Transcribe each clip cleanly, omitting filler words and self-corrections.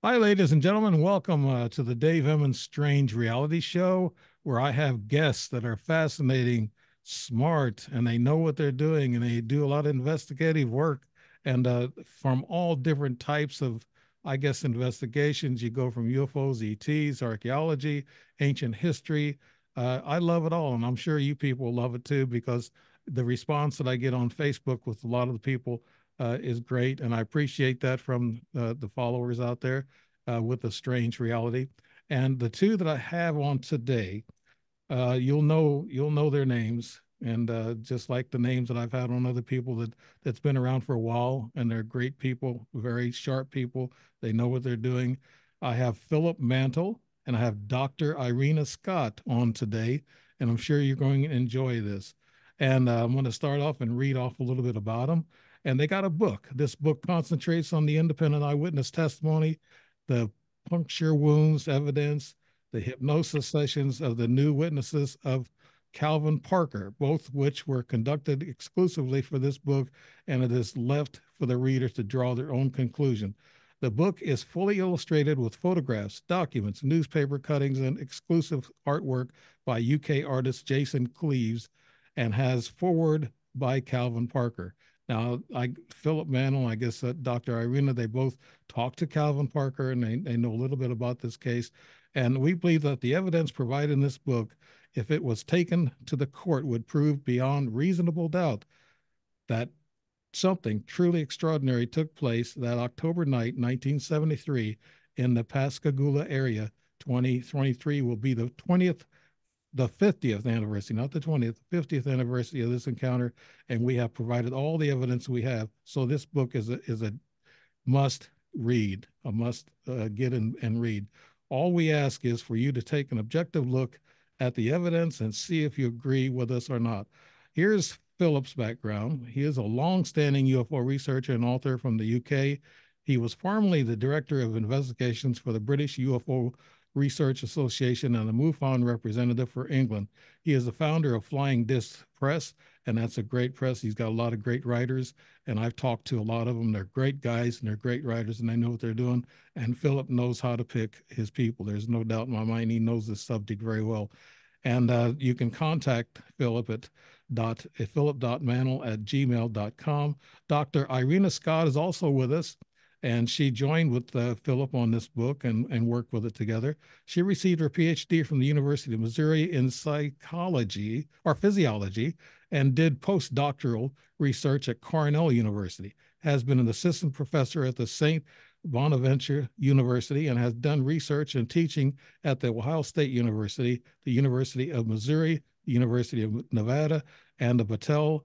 Hi, ladies and gentlemen. Welcome to the Dave Emmons Strange Reality Show, where I have guests that are fascinating, smart, and they know what they're doing, and they do a lot of investigative work, and from all different types of, I guess, investigations. You go from UFOs, ETs, archaeology, ancient history. I love it all, and I'm sure you people love it too, because the response that I get on Facebook with a lot of the people is great, and I appreciate that from the followers out there with a strange reality. And the two that I have on today, you'll know their names, and just like the names that I've had on other people that's been around for a while, and they're great people, very sharp people. They know what they're doing. I have Philip Mantle and I have Dr. Irena Scott on today, and I'm sure you're going to enjoy this. And I'm going to start off and read off a little bit about them. And they got a book. This book concentrates on the independent eyewitness testimony, the puncture wounds evidence, the hypnosis sessions of the new witnesses of Calvin Parker, both which were conducted exclusively for this book, and it is left for the reader to draw their own conclusion. The book is fully illustrated with photographs, documents, newspaper cuttings, and exclusive artwork by UK artist Jason Cleves, and has foreword by Calvin Parker. Now, Philip Mantle, I guess Dr. Irena, they both talked to Calvin Parker, and they know a little bit about this case. And we believe that the evidence provided in this book, if it was taken to the court, would prove beyond reasonable doubt that something truly extraordinary took place that October night, 1973, in the Pascagoula area. 2023 will be the 50th anniversary, not the 20th, 50th anniversary of this encounter, and we have provided all the evidence we have. So this book is a must read, a must get and read. All we ask is for you to take an objective look at the evidence and see if you agree with us or not. Here's Philip's background. He is a long-standing UFO researcher and author from the UK. He was formerly the director of investigations for the British UFO Research Association and the MUFON representative for England. He is the founder of Flying Disc Press, and that's a great press. He's got a lot of great writers, and I've talked to a lot of them. They're great guys and they're great writers, and they know what they're doing. And Philip knows how to pick his people. There's no doubt in my mind he knows this subject very well. And you can contact Philip at philip.mantle@gmail.com. Dr. Irena Scott is also with us, and she joined with Philip on this book and worked with it together. She received her PhD from the University of Missouri in psychology or physiology and did postdoctoral research at Cornell University, has been an assistant professor at the St. Bonaventure University, and has done research and teaching at the Ohio State University, the University of Missouri, the University of Nevada, and the Battelle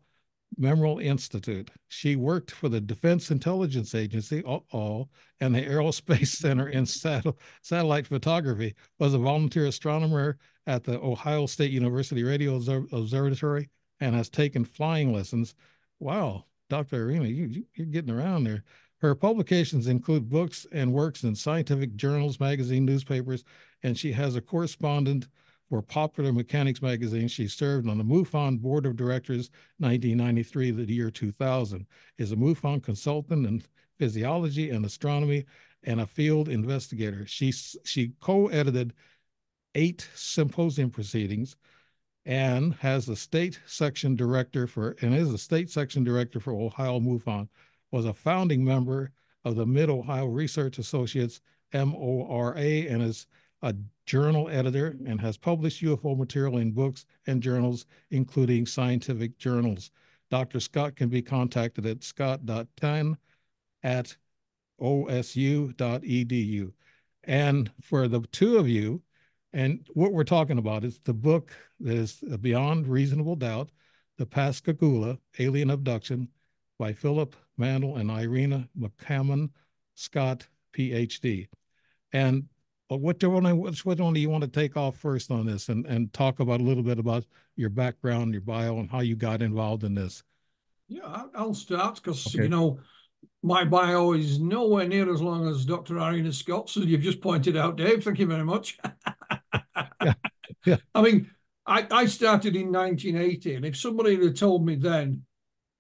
Memorial Institute. She worked for the Defense Intelligence Agency, and the Aerospace Center in satellite photography, was a volunteer astronomer at the Ohio State University Radio Observatory, and has taken flying lessons. Wow, Dr. Irena, you're getting around there. Her publications include books and works in scientific journals, magazine, newspapers, and she has a correspondent for Popular Mechanics magazine. She served on the MUFON board of directors 1993 to the year 2000, is a MUFON consultant in physiology and astronomy, and a field investigator. She co-edited 8 symposium proceedings and has a state section director for, and is a state section director for Ohio MUFON, was a founding member of the Mid-Ohio Research Associates, MORA, and is a journal editor and has published UFO material in books and journals, including scientific journals. Dr. Scott can be contacted at scott.10@osu.edu. And for the two of you, and what we're talking about is the book that is Beyond Reasonable Doubt, The Pascagoula Alien Abduction by Philip Mantle and Irena Scott, PhD. And which one do you want to take off first on this and talk about a little bit about your background, your bio, and how you got involved in this? Yeah, I'll start because, Okay. my bio is nowhere near as long as Dr. Irena Scott, so you've just pointed out, Dave. Thank you very much. Yeah. Yeah. I mean, I started in 1980, and if somebody had told me then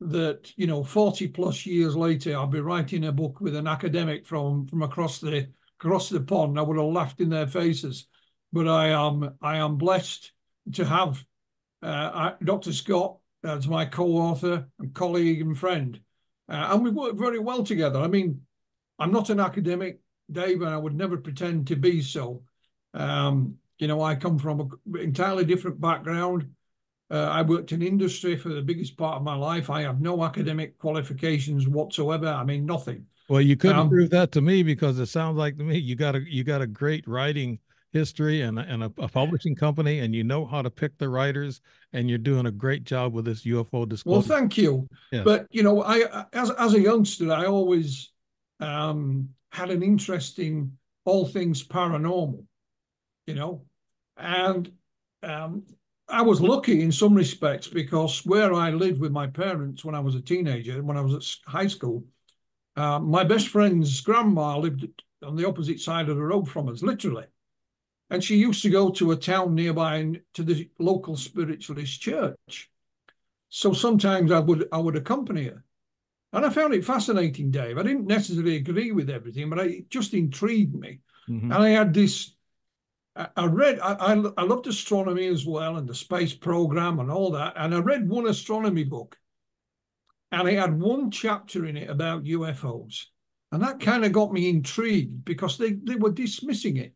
that, 40 plus years later, I'll be writing a book with an academic from across the across the pond, I would have laughed in their faces. But I am blessed to have Dr. Scott as my co-author and colleague and friend. And we work very well together. I mean, I'm not an academic, Dave, and I would never pretend to be so. I come from an entirely different background. I worked in industry for the biggest part of my life. I have no academic qualifications whatsoever. I mean, nothing. Well, you couldn't prove that to me because it sounds like to me you got a great writing history and a publishing company, and you know how to pick the writers, and you're doing a great job with this UFO Well, disclosure. thank you. Yes. But I as a youngster, I always had an interest in all things paranormal. And I was lucky in some respects because where I lived with my parents when I was a teenager, when I was at high school, my best friend's grandma lived on the opposite side of the road from us, literally. And she used to go to a town nearby to the local spiritualist church. So sometimes I would accompany her. And I found it fascinating, Dave. I didn't necessarily agree with everything, but it just intrigued me. Mm-hmm. And I had this, I loved astronomy as well and the space program and all that. And I read one astronomy book and it had one chapter in it about UFOs. And that kind of got me intrigued because they were dismissing it.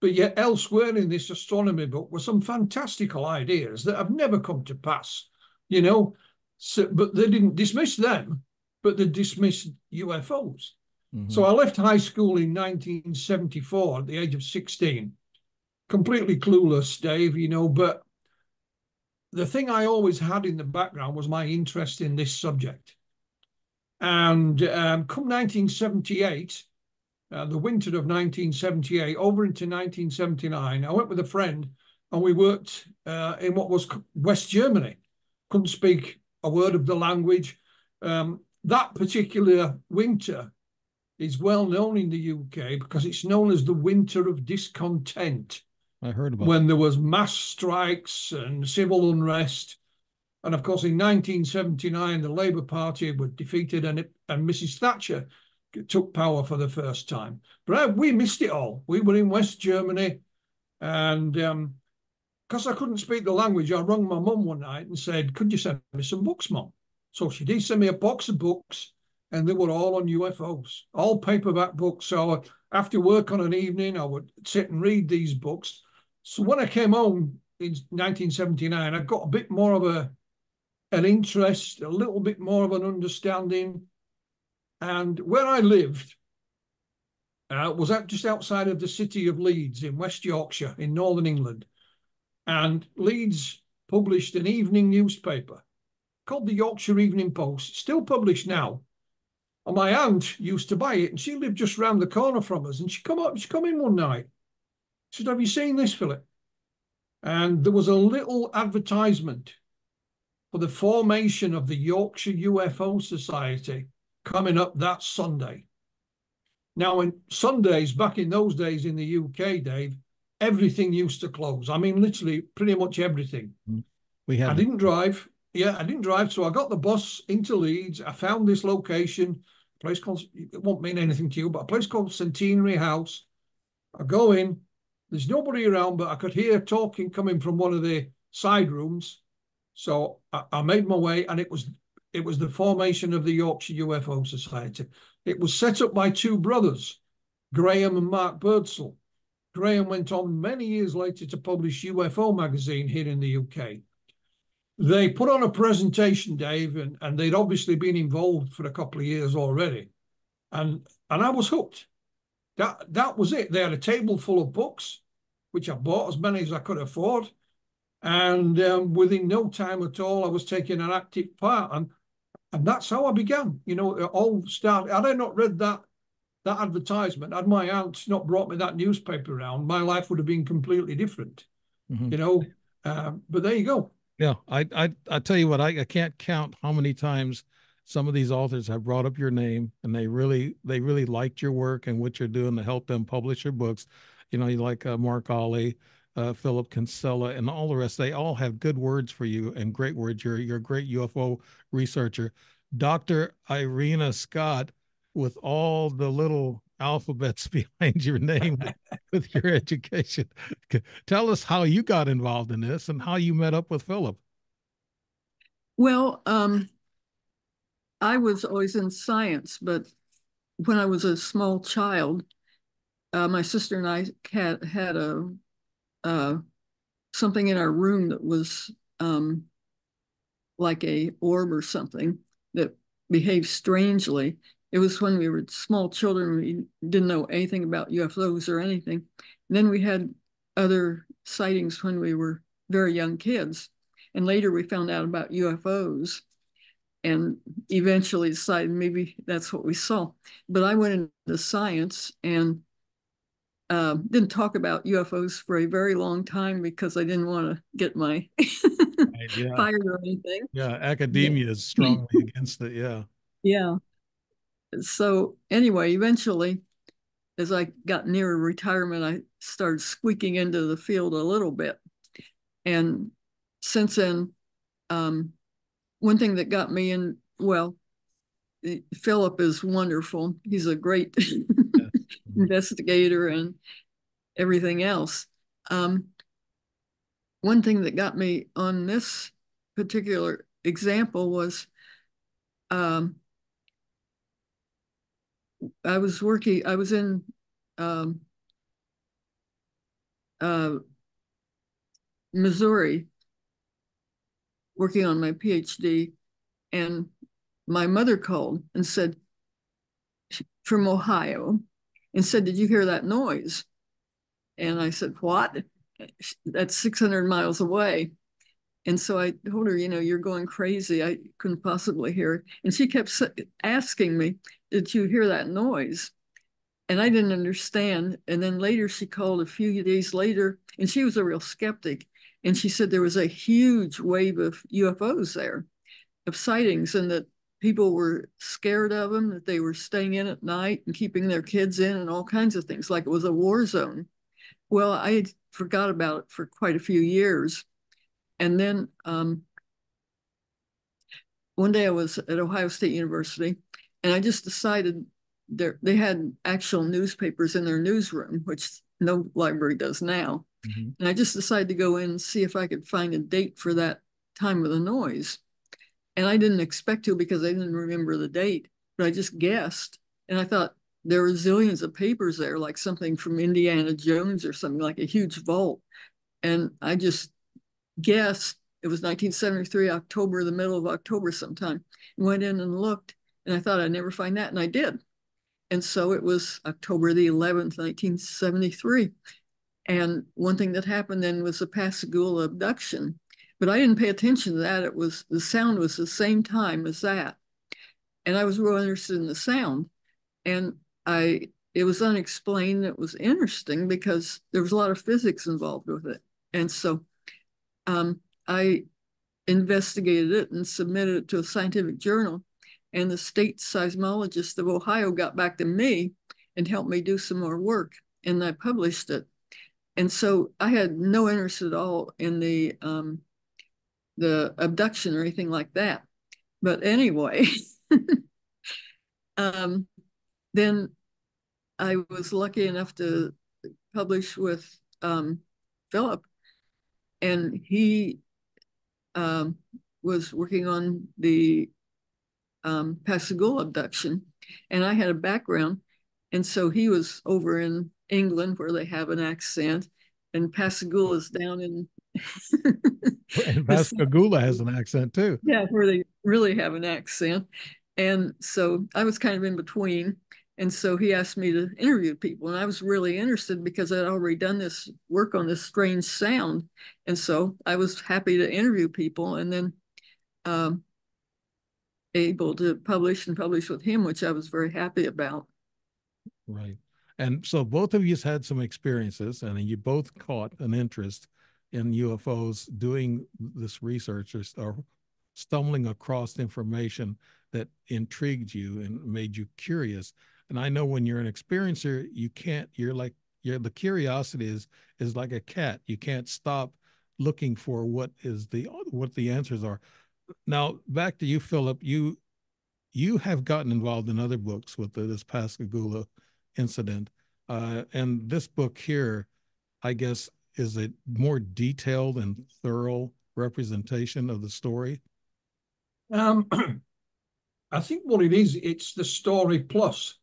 But yet elsewhere in this astronomy book were some fantastical ideas that have never come to pass, but they didn't dismiss them, but they dismissed UFOs. Mm-hmm. So I left high school in 1974 at the age of 16, completely clueless, Dave, but the thing I always had in the background was my interest in this subject. And come 1978, the winter of 1978 over into 1979, I went with a friend and we worked in what was West Germany. Couldn't speak a word of the language. That particular winter is well known in the UK because it's known as the winter of discontent. I heard about when there was mass strikes and civil unrest. And of course, in 1979, the Labour Party were defeated and Mrs. Thatcher took power for the first time. But we missed it all. We were in West Germany. And because I couldn't speak the language, I rang my mum one night and said, could you send me some books, Mum? So she did send me a box of books, and they were all on UFOs, all paperback books. So after work on an evening, I would sit and read these books. So when I came home in 1979, I got a bit more of an interest, a little bit more of an understanding. And where I lived was just outside of the city of Leeds in West Yorkshire in Northern England. And Leeds published an evening newspaper called the Yorkshire Evening Post, still published now. And my aunt used to buy it, and she lived just round the corner from us. And she come in one night. She said, have you seen this, Philip? And there was a little advertisement for the formation of the Yorkshire UFO Society coming up that Sunday. Now, in Sundays, back in those days in the UK, Dave, everything used to close. I mean, literally pretty much everything. I didn't drive. Yeah, I didn't drive. So I got the bus into Leeds. I found this location, a place called, it won't mean anything to you, but a place called Centenary House. I go in. There's nobody around, but I could hear talking coming from one of the side rooms. So I made my way, and it was the formation of the Yorkshire UFO Society. It was set up by two brothers, Graham and Mark Birdsall. Graham went on many years later to publish UFO magazine here in the UK. They put on a presentation, Dave, and they'd obviously been involved for a couple of years already. And I was hooked. That was it. They had a table full of books, which I bought as many as I could afford. And within no time at all, I was taking an active part. And that's how I began. It all started. Had I not read that advertisement, had my aunt not brought me that newspaper around, my life would have been completely different. But there you go. Yeah, I tell you what, I can't count how many times some of these authors have brought up your name, and they really liked your work and what you're doing to help them publish your books. You like Mark Ollie, Philip Kinsella, and all the rest. They all have good words for you and great words. You're a great UFO researcher. Dr. Irena Scott, with all the little alphabets behind your name with your education. Tell us how you got involved in this and how you met up with Philip. Well, I was always in science, but when I was a small child, my sister and I had a something in our room that was like a orb or something that behaved strangely. It was when we were small children. We didn't know anything about UFOs or anything. And then we had other sightings when we were very young kids. And later we found out about UFOs and eventually decided maybe that's what we saw. But I went into science and didn't talk about UFOs for a very long time because I didn't want to get my Yeah. fired or anything. Yeah. Academia is strongly against it. Yeah. Yeah. So anyway, eventually, as I got near retirement, I started squeaking into the field a little bit. And since then, one thing that got me in, well, Philip is wonderful. He's a great investigator and everything else. One thing that got me on this particular example was I was in Missouri working on my PhD, and my mother called and said, from Ohio, and said, "Did you hear that noise?" And I said, "What?" "That's 600 miles away." And so I told her, "You're going crazy. I couldn't possibly hear it." And she kept asking me, "Did you hear that noise?" And I didn't understand. And then later she called a few days later, and she was a real skeptic. And she said there was a huge wave of UFOs there, of sightings, and that people were scared of them, that they were staying in at night and keeping their kids in and all kinds of things, like it was a war zone. Well, I forgot about it for quite a few years. And then one day I was at Ohio State University, and I just decided they had actual newspapers in their newsroom, which no library does now. Mm-hmm. And I just decided to go in and see if I could find a date for that time of the noise. And I didn't expect to because I didn't remember the date, but I just guessed. And I thought there were zillions of papers there, like something from Indiana Jones or something, like a huge vault. And I just guessed it was 1973, October, the middle of October sometime. Went in and looked, and I thought I'd never find that, and I did. And so it was October the 11th, 1973. And one thing that happened then was the Pascagoula abduction. But I didn't pay attention to that. The sound was the same time as that. And I was real interested in the sound. And it was unexplained. It was interesting because there was a lot of physics involved with it. And so I investigated it and submitted it to a scientific journal. And the state seismologist of Ohio got back to me and helped me do some more work. And I published it. And so I had no interest at all in the abduction or anything like that. But anyway, then I was lucky enough to publish with Philip, and he was working on the Pascagoula abduction, and I had a background, and so he was over in England where they have an accent, and Pascagoula is down in and Pascagoula has an accent too. Yeah, where they really have an accent. And so I was kind of in between. And so he asked me to interview people. And I was really interested because I'd already done this work on this strange sound. And so I was happy to interview people and then able to publish with him, which I was very happy about. Right. And so both of you had some experiences and you both caught an interest in UFOs doing this research or stumbling across information that intrigued you and made you curious. And I know when you're an experiencer, the curiosity is like a cat. You can't stop looking for what the answers are. Now back to you, Philip. You have gotten involved in other books with this Pascagoula incident. And this book here, I guess, is a more detailed and thorough representation of the story. I think what it is, it's the story plus,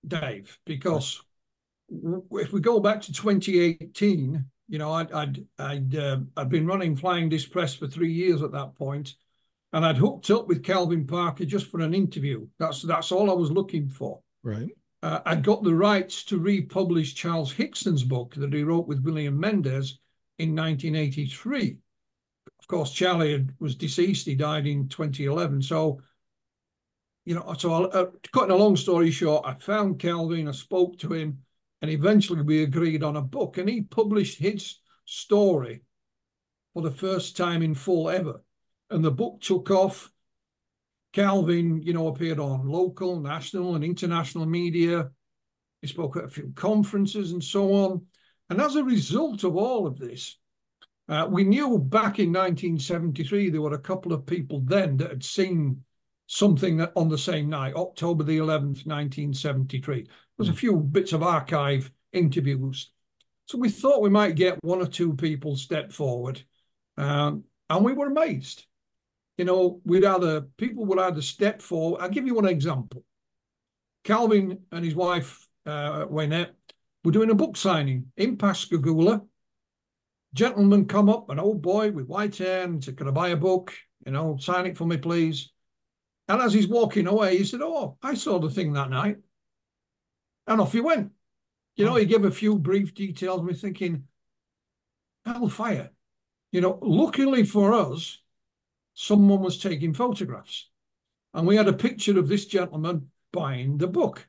Dave, because if we go back to 2018, you know, I'd been running Flying Disc Press for 3 years at that point, and I'd hooked up with Calvin Parker just for an interview. That's all I was looking for. Right. I'd got the rights to republish Charles Hickson's book that he wrote with William Mendez in 1983. Of course, Charlie was deceased. He died in 2011. So, you know, cutting a long story short, I found Calvin, I spoke to him, and eventually we agreed on a book. And he published his story for the first time in full ever. And the book took off. Calvin, you know, appeared on local, national, and international media. He spoke at a few conferences and so on. And as a result of all of this, we knew back in 1973, there were a couple of people then that had seen something that on the same night, October the 11th, 1973. There's a few bits of archive interviews. So we thought we might get one or two people step forward. And we were amazed. You know, people would either step forward. I'll give you one example. Calvin and his wife, Wynette, were doing a book signing in Pascagoula. Gentleman come up, an old boy with white hair, and said, "Can I buy a book? You know, sign it for me, please." And as he's walking away, he said, "Oh, I saw the thing that night." And off he went. You know, he gave a few brief details. We're thinking, hellfire. You know, luckily for us, someone was taking photographs. And we had a picture of this gentleman buying the book.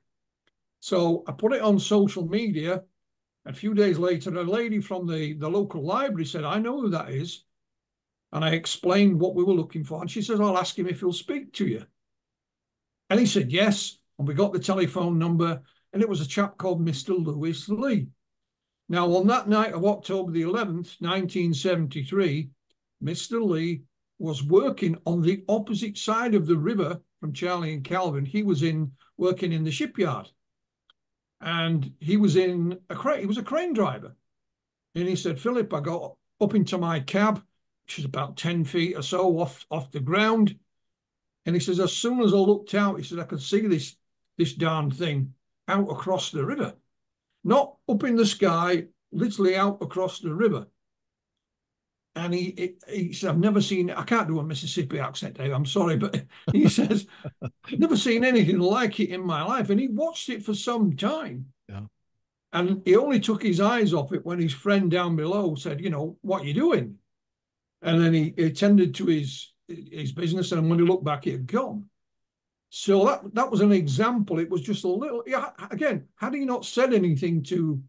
So I put it on social media. A few days later, a lady from the local library said, "I know who that is." And I explained what we were looking for. And she says, "I'll ask him if he'll speak to you." And he said, yes. And we got the telephone number. And it was a chap called Mr. Lewis Lee. Now, on that night of October the 11th, 1973, Mr. Lee was working on the opposite side of the river from Charlie and Calvin. He was working in the shipyard. And he was he was a crane driver. And he said, "Philip, I got up into my cab, which is about 10 feet or so off the ground." And he says, "As soon as I looked out," he said, "I could see this darn thing out across the river. Not up in the sky, literally out across the river." And he said, "I've never seen," I can't do a Mississippi accent, Dave, I'm sorry, but he says, "I've never seen anything like it in my life." And he watched it for some time. Yeah. And he only took his eyes off it when his friend down below said, "You know, what are you doing?" And then he attended to his business. And when he looked back, it had gone. So that was an example. It was just a little, yeah, again, had he not said anything to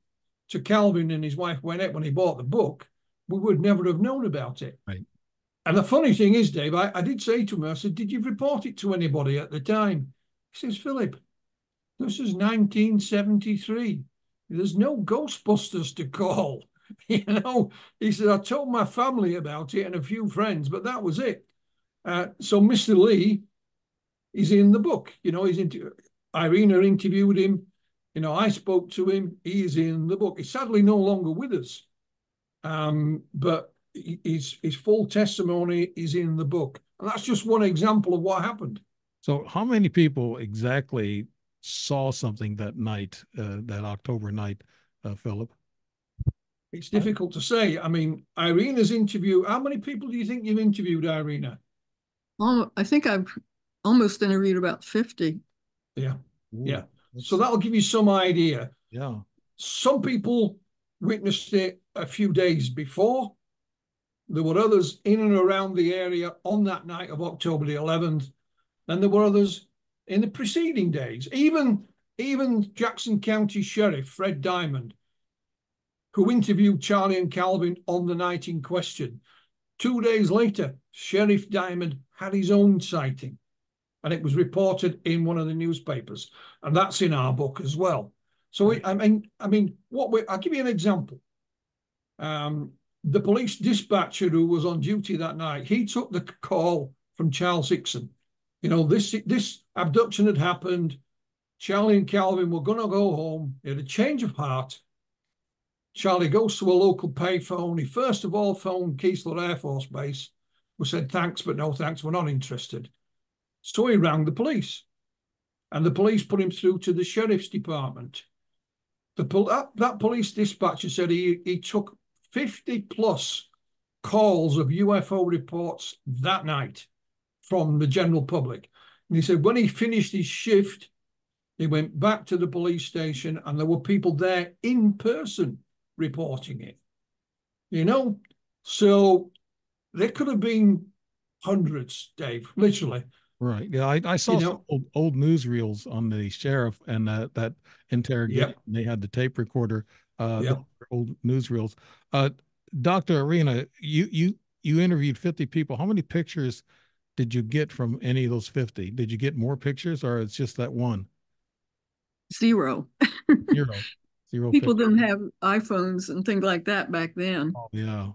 Calvin and his wife Wynette when he bought the book, we would never have known about it. Right. And the funny thing is, Dave, I did say to him, I said, "Did you report it to anybody at the time?" He says, "Philip, this is 1973. There's no Ghostbusters to call." You know, he said, "I told my family about it and a few friends, but that was it." So Mr. Lee is in the book. You know, Irena interviewed him. You know, I spoke to him. He is in the book. He's sadly no longer with us. But his full testimony is in the book. And that's just one example of what happened. So how many people exactly saw something that night, that October night, Philip? It's difficult to say. I mean, Irena's interview, how many people do you think you've interviewed, Irena? I think I've almost interviewed about 50. Yeah. Ooh, yeah. So that'll give you some idea. Yeah. Some people witnessed it a few days before. There were others in and around the area on that night of October the 11th. And there were others in the preceding days. Even Jackson County Sheriff Fred Diamond, who interviewed Charlie and Calvin on the night in question. 2 days later, Sheriff Diamond had his own sighting, and it was reported in one of the newspapers, and that's in our book as well. So, I mean, I'll give you an example. The police dispatcher who was on duty that night, he took the call from Charles Hickson. You know, this abduction had happened. Charlie and Calvin were going to go home. He had a change of heart. Charlie goes to a local payphone. He first of all phoned Keesler Air Force Base, who said, thanks, but no thanks, we're not interested. So he rang the police, and the police put him through to the sheriff's department. That police dispatcher said he took 50 plus calls of UFO reports that night from the general public. And he said when he finished his shift, he went back to the police station and there were people there in person reporting it. You know, so there could have been hundreds, Dave, literally. Right. Yeah, I saw some old newsreels on the sheriff and that interrogation. Yep. They had the tape recorder, Yep. old newsreels. Dr. Irena, you interviewed 50 people. How many pictures did you get from any of those 50? Did you get more pictures, or it's just that one? Zero. Zero People pictures. didn't have iPhones and things like that back then. Oh, yeah.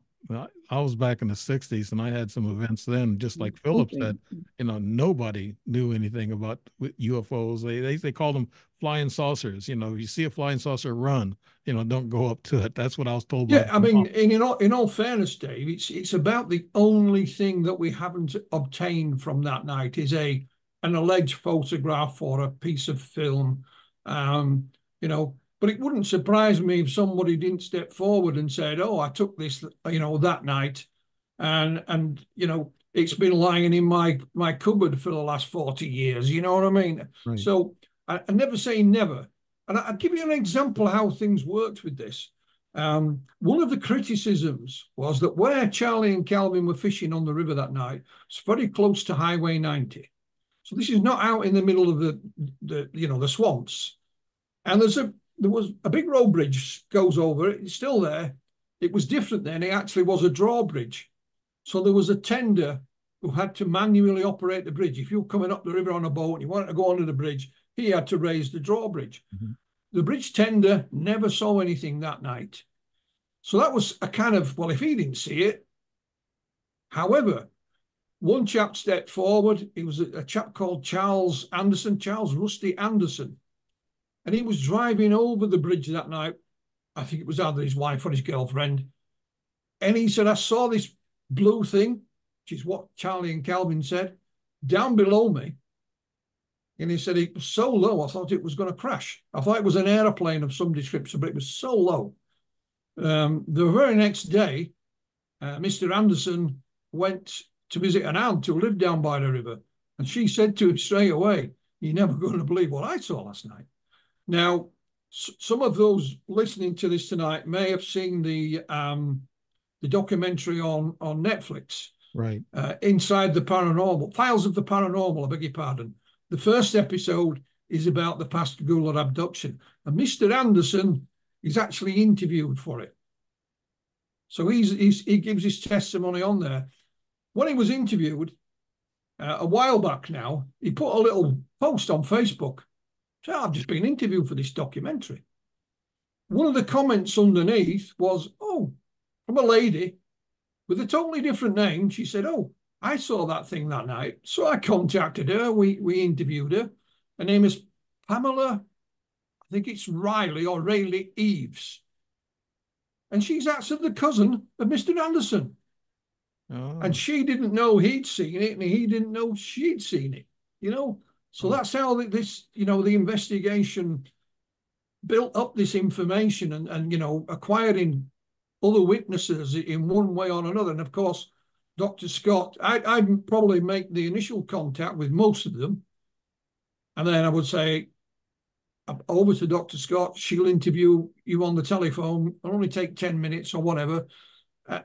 I was back in the 60s and I had some events then, just like Philip said, nobody knew anything about UFOs. They called them flying saucers. If you see a flying saucer, run, don't go up to it. That's what I was told. Yeah, I mean, in all fairness, Dave, it's about the only thing that we haven't obtained from that night is an alleged photograph or a piece of film, But it wouldn't surprise me if somebody didn't step forward and said, "Oh, I took this, that night, and it's been lying in my cupboard for the last 40 years." You know what I mean? Right. So I never say never, and I'll give you an example of how things worked with this. One of the criticisms was that where Charlie and Calvin were fishing on the river that night, it's very close to Highway 90. So this is not out in the middle of the swamps, and there was a big road bridge goes over it. It's still there. It was different then. It actually was a drawbridge. So there was a tender who had to manually operate the bridge. If you're coming up the river on a boat and you wanted to go under the bridge, he had to raise the drawbridge. Mm-hmm. The bridge tender never saw anything that night. So that was a kind of, well, if he didn't see it. However, one chap stepped forward. It was a chap called Charles Rusty Anderson. And he was driving over the bridge that night. I think it was either his wife or his girlfriend. And he said, I saw this blue thing, which is what Charlie and Calvin said, down below me. And he said, it was so low, I thought it was going to crash. I thought it was an airplane of some description, but it was so low. The very next day, Mr. Anderson went to visit an aunt who lived down by the river. And she said to him straight away, "You're never going to believe what I saw last night." Now, some of those listening to this tonight may have seen the documentary on Netflix, right? Inside the Paranormal, Files of the Paranormal, I beg your pardon. The first episode is about the Pascagoula abduction, and Mr. Anderson is actually interviewed for it. So he gives his testimony on there. When he was interviewed a while back now, he put a little post on Facebook. So I've just been interviewed for this documentary. One of the comments underneath was, from a lady with a totally different name. She said, I saw that thing that night. So I contacted her. We interviewed her. Her name is Pamela, I think it's Riley or Rayleigh Eves. And she's actually the cousin of Mr. Anderson. Oh. And she didn't know he'd seen it, and he didn't know she'd seen it, So that's how this, the investigation built up this information and acquiring other witnesses in one way or another. And of course, Dr. Scott, I'd probably make the initial contact with most of them. And then I would say, over to Dr. Scott, she'll interview you on the telephone. It'll only take 10 minutes or whatever.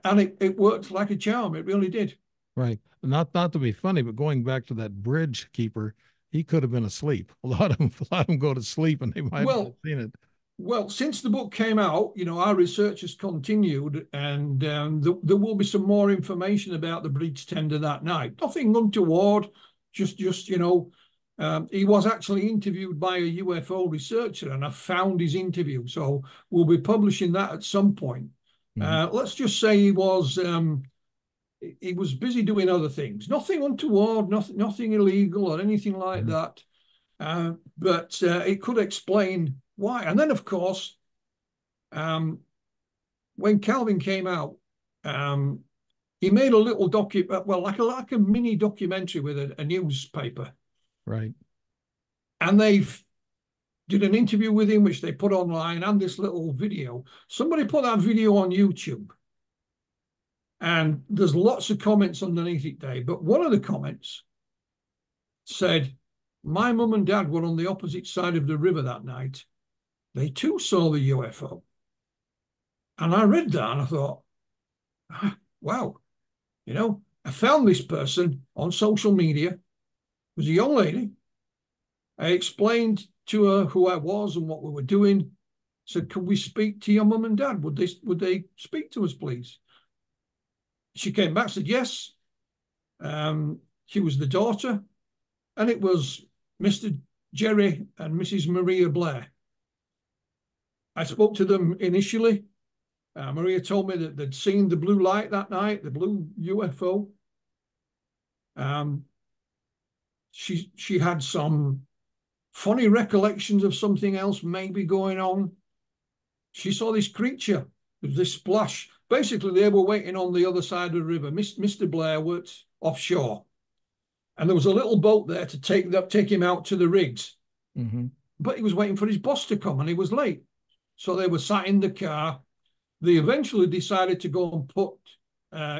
And it worked like a charm. It really did. Right. Not to be funny, but going back to that bridge keeper, he could have been asleep. A lot of them go to sleep and they might have seen it. Well, since the book came out, our research has continued, and there will be some more information about the bridge tender that night. Nothing untoward, just he was actually interviewed by a UFO researcher, and I found his interview. So we'll be publishing that at some point. Mm-hmm. Let's just say he was busy doing other things. Nothing untoward, nothing illegal or anything like that. but it could explain why. And then, of course, when Calvin came out, he made a little like a mini documentary with a newspaper. Right. And they've did an interview with him, which they put online, and this little video. Somebody put that video on YouTube. And there's lots of comments underneath it, Dave. But one of the comments said, my mum and dad were on the opposite side of the river that night. They too saw the UFO. And I read that and I thought, wow, I found this person on social media. It was a young lady. I explained to her who I was and what we were doing. Said, could we speak to your mum and dad? Would they speak to us, please? She came back, said yes. She was the daughter, and it was Mr. Jerry and Mrs. Maria Blair. I spoke to them initially. Maria told me that they'd seen the blue light that night, the blue UFO. She had some funny recollections of something else maybe going on. She saw this creature, this splash. Basically, they were waiting on the other side of the river. Mr. Blair worked offshore, and there was a little boat there to take him out to the rigs. Mm-hmm. But he was waiting for his boss to come, and he was late. So they were sat in the car. They eventually decided to go and put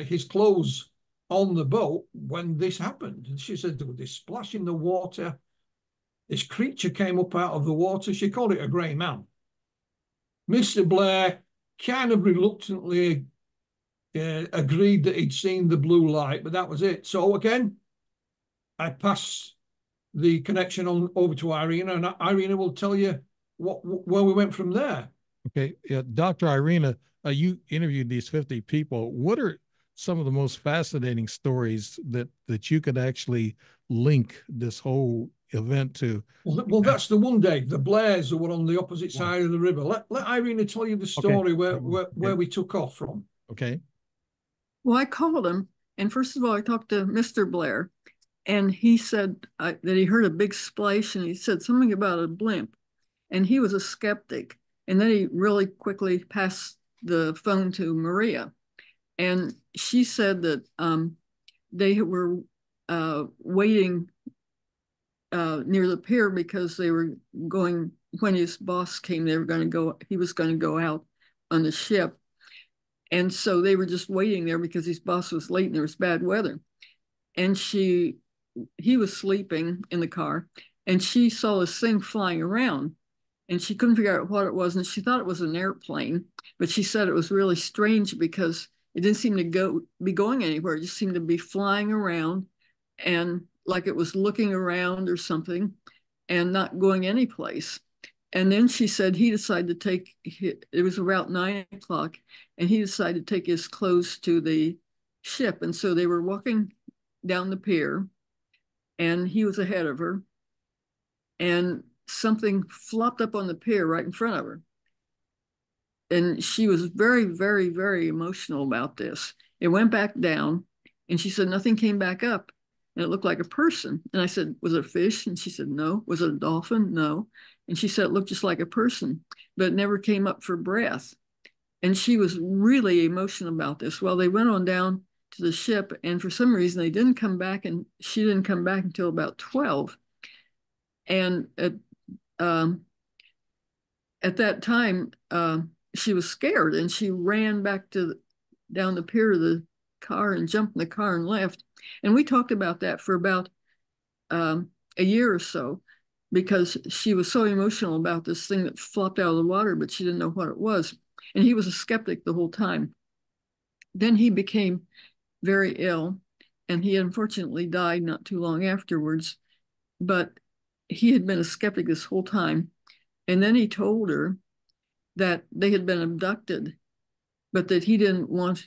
his clothes on the boat when this happened. And she said there was this splash in the water. This creature came up out of the water. She called it a grey man. Mr. Blair kind of reluctantly agreed that he'd seen the blue light, but that was it. So again, I pass the connection on over to Irena, and Irena will tell you where we went from there. Okay, yeah, Dr. Irena, you interviewed these 50 people. What are some of the most fascinating stories that you could actually link this whole event to? Well, that's the one, Dave. The Blairs who were on the opposite side of the river. Let Irena tell you the story where we took off from. Okay. Well, I called him, and first of all, I talked to Mr. Blair, and he said that he heard a big splash, and he said something about a blimp, and he was a skeptic. And then he really quickly passed the phone to Maria, and she said that they were waiting near the pier because they were going, when his boss came, he was going to go out on the ship. And so they were just waiting there because his boss was late and there was bad weather. And he was sleeping in the car, and she saw this thing flying around, and she couldn't figure out what it was. And she thought it was an airplane, but she said it was really strange because it didn't seem to be going anywhere. It just seemed to be flying around, and like it was looking around or something and not going anyplace. And then she said he decided to it was about 9 o'clock, and he decided to take his clothes to the ship. And so they were walking down the pier, and he was ahead of her, and something flopped up on the pier right in front of her. And she was very, very, very emotional about this. It went back down, and she said nothing came back up, and it looked like a person. And I said, was it a fish? And she said, no. Was it a dolphin? No. And she said it looked just like a person, but it never came up for breath. And she was really emotional about this. Well, they went on down to the ship, and for some reason they didn't come back, and she didn't come back until about 12. And at that time, she was scared, and she ran back down the pier of the car and jumped in the car and left. And we talked about that for about a year or so, because she was so emotional about this thing that flopped out of the water, but she didn't know what it was. And he was a skeptic the whole time. Then he became very ill, and he unfortunately died not too long afterwards. But he had been a skeptic this whole time. And then he told her that they had been abducted, but that he didn't want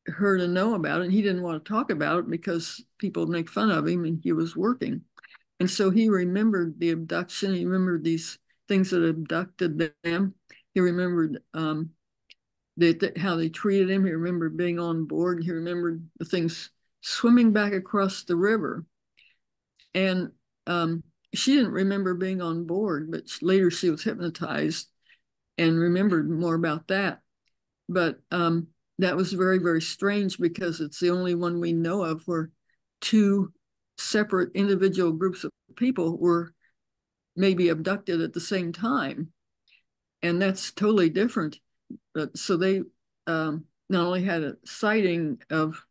her to know about it. And he didn't want to talk about it because people would make fun of him, and he was working. And so he remembered the abduction. He remembered these things that abducted them. He remembered how they treated him. He remembered being on board. He remembered the things swimming back across the river. And she didn't remember being on board, but later she was hypnotized and remembered more about that. But that was very, very strange because it's the only one we know of where two separate individual groups of people were maybe abducted at the same time. And that's totally different. But so they not only had a sighting of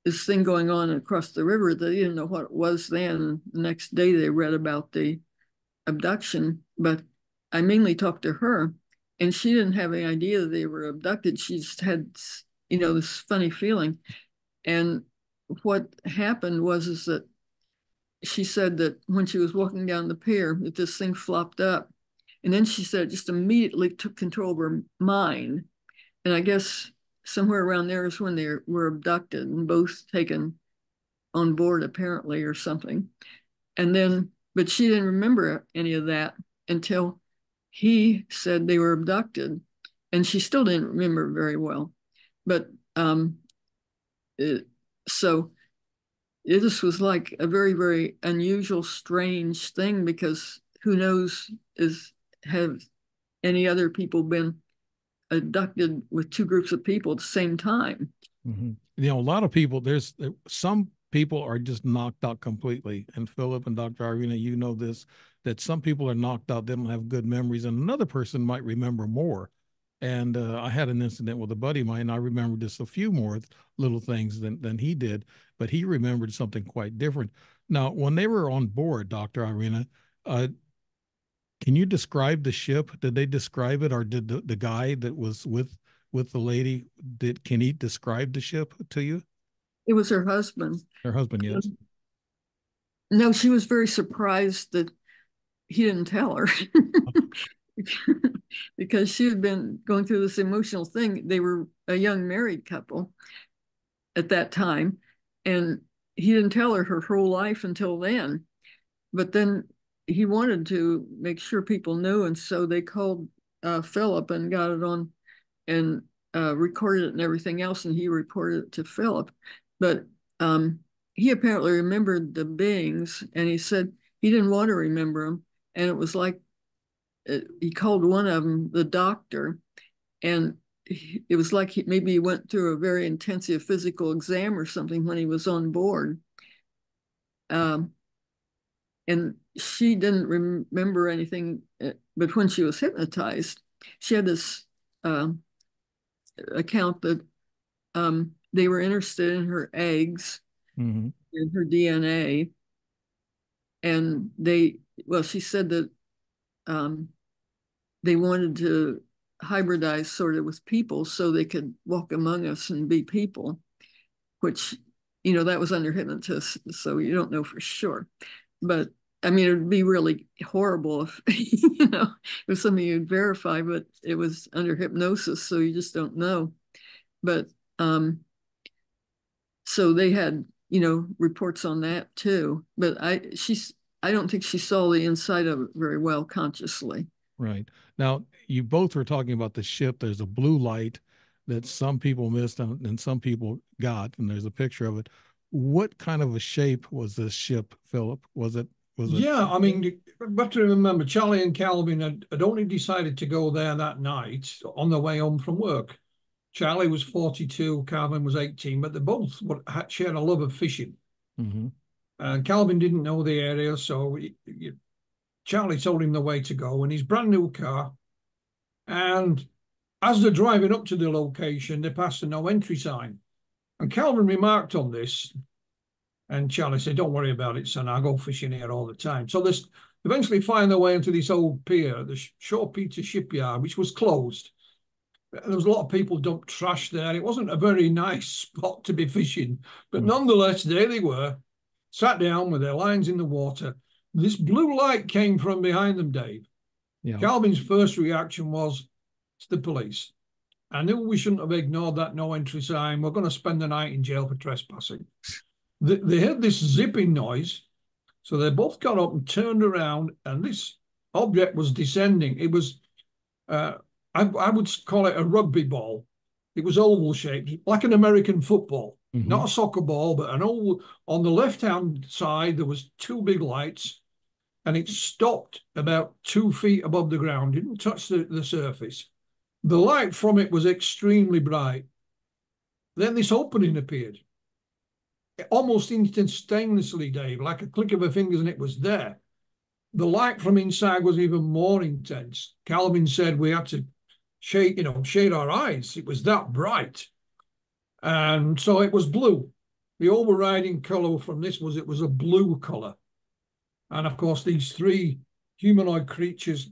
this thing going on across the river, they didn't know what it was then. The next day they read about the abduction, but I mainly talked to her, and she didn't have any idea that they were abducted. She just had, this funny feeling. And what happened is that she said that when she was walking down the pier, that this thing flopped up. And then she said it just immediately took control of her mind. And I guess somewhere around there is when they were abducted and both taken on board, apparently, or something. And then, but she didn't remember any of that until he said they were abducted. And she still didn't remember very well. But so this was like a very, very unusual, strange thing, because who knows, have any other people been abducted with two groups of people at the same time? A lot of people, there's some people are just knocked out completely. And Philip and Dr. Irena, you know this, that some people are knocked out, they don't have good memories, and another person might remember more. And I had an incident with a buddy of mine. I remember just a few more little things than he did, but he remembered something quite different. Now, when they were on board, Dr. Irena, can you describe the ship? Did they describe it, or did the guy that was with the lady, can he describe the ship to you? It was her husband. Her husband, yes. No, she was very surprised that he didn't tell her. Because she had been going through this emotional thing. They were a young married couple at that time, and he didn't tell her whole life until then. But then he wanted to make sure people knew, and so they called Philip and got it on and recorded it and everything else, and he reported it to Philip. But he apparently remembered the beings, and he said he didn't want to remember them, and it was like he called one of them the doctor, and it was like maybe he went through a very intensive physical exam or something when he was on board. And she didn't remember anything, but when she was hypnotized, she had this account that they were interested in her eggs, in her DNA, and she said that they wanted to hybridize sort of with people so they could walk among us and be people, which, that was under hypnosis, so you don't know for sure. But I mean, it would be really horrible if, it was something you'd verify, but it was under hypnosis, so you just don't know. But so they had, reports on that too. But I don't think she saw the inside of it very well consciously. Right. Now, you both were talking about the ship. There's a blue light that some people missed and some people got, and there's a picture of it. What kind of a shape was this ship, Philip? Was it? Yeah, I mean, you have to remember, Charlie and Calvin had only decided to go there that night on their way home from work. Charlie was 42, Calvin was 18, but they both shared a love of fishing. And Calvin didn't know the area, so Charlie told him the way to go in his brand new car. And as they're driving up to the location, they passed a no entry sign. And Calvin remarked on this. And Charlie said, "Don't worry about it, son. I go fishing here all the time." So they eventually find their way into this old pier, the Shore Peter shipyard, which was closed. There was a lot of people dumped trash there. It wasn't a very nice spot to be fishing. But nonetheless, there they were, sat down with their lines in the water. This blue light came from behind them, Dave. Yeah. Calvin's first reaction was, "It's the police. I knew we shouldn't have ignored that no entry sign. We're going to spend the night in jail for trespassing." They heard this zipping noise, so they both got up and turned around, and this object was descending. It was, I would call it a rugby ball. It was oval shaped, like an American football, not a soccer ball, but an oval. On the left-hand side, there was two big lights, and it stopped about 2 feet above the ground, didn't touch the surface. The light from it was extremely bright. Then this opening appeared, almost instantaneously, Dave, like a click of a fingers, and it was there. The light from inside was even more intense. Calvin said we had to shade our eyes. It was that bright. And so it was blue. The overriding color from this was it was a blue color. And of course, these 3 humanoid creatures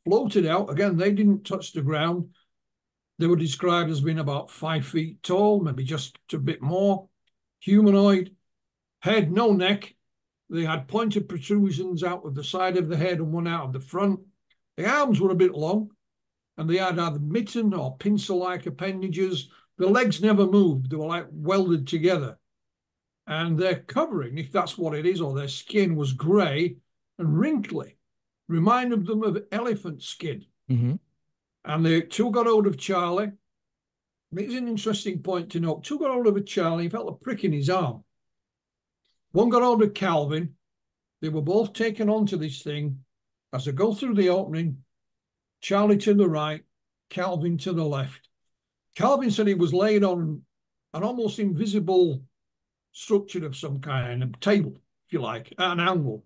floated out. Again, they didn't touch the ground. They were described as being about 5 feet tall, maybe just a bit more. Humanoid, head, no neck. They had pointed protrusions out of the side of the head and one out of the front. The arms were a bit long, and they had either mitten or pincer-like appendages. The legs never moved. They were like welded together. And their covering, if that's what it is, or their skin was grey and wrinkly, reminded them of elephant skin. Mm-hmm. And the 2 got hold of Charlie. It's an interesting point to note. 2 got hold of Charlie. He felt a prick in his arm. 1 got hold of Calvin. They were both taken onto this thing. As they go through the opening, Charlie to the right, Calvin to the left. Calvin said he was laid on an almost invisible structure of some kind, a table, if you like, at an angle.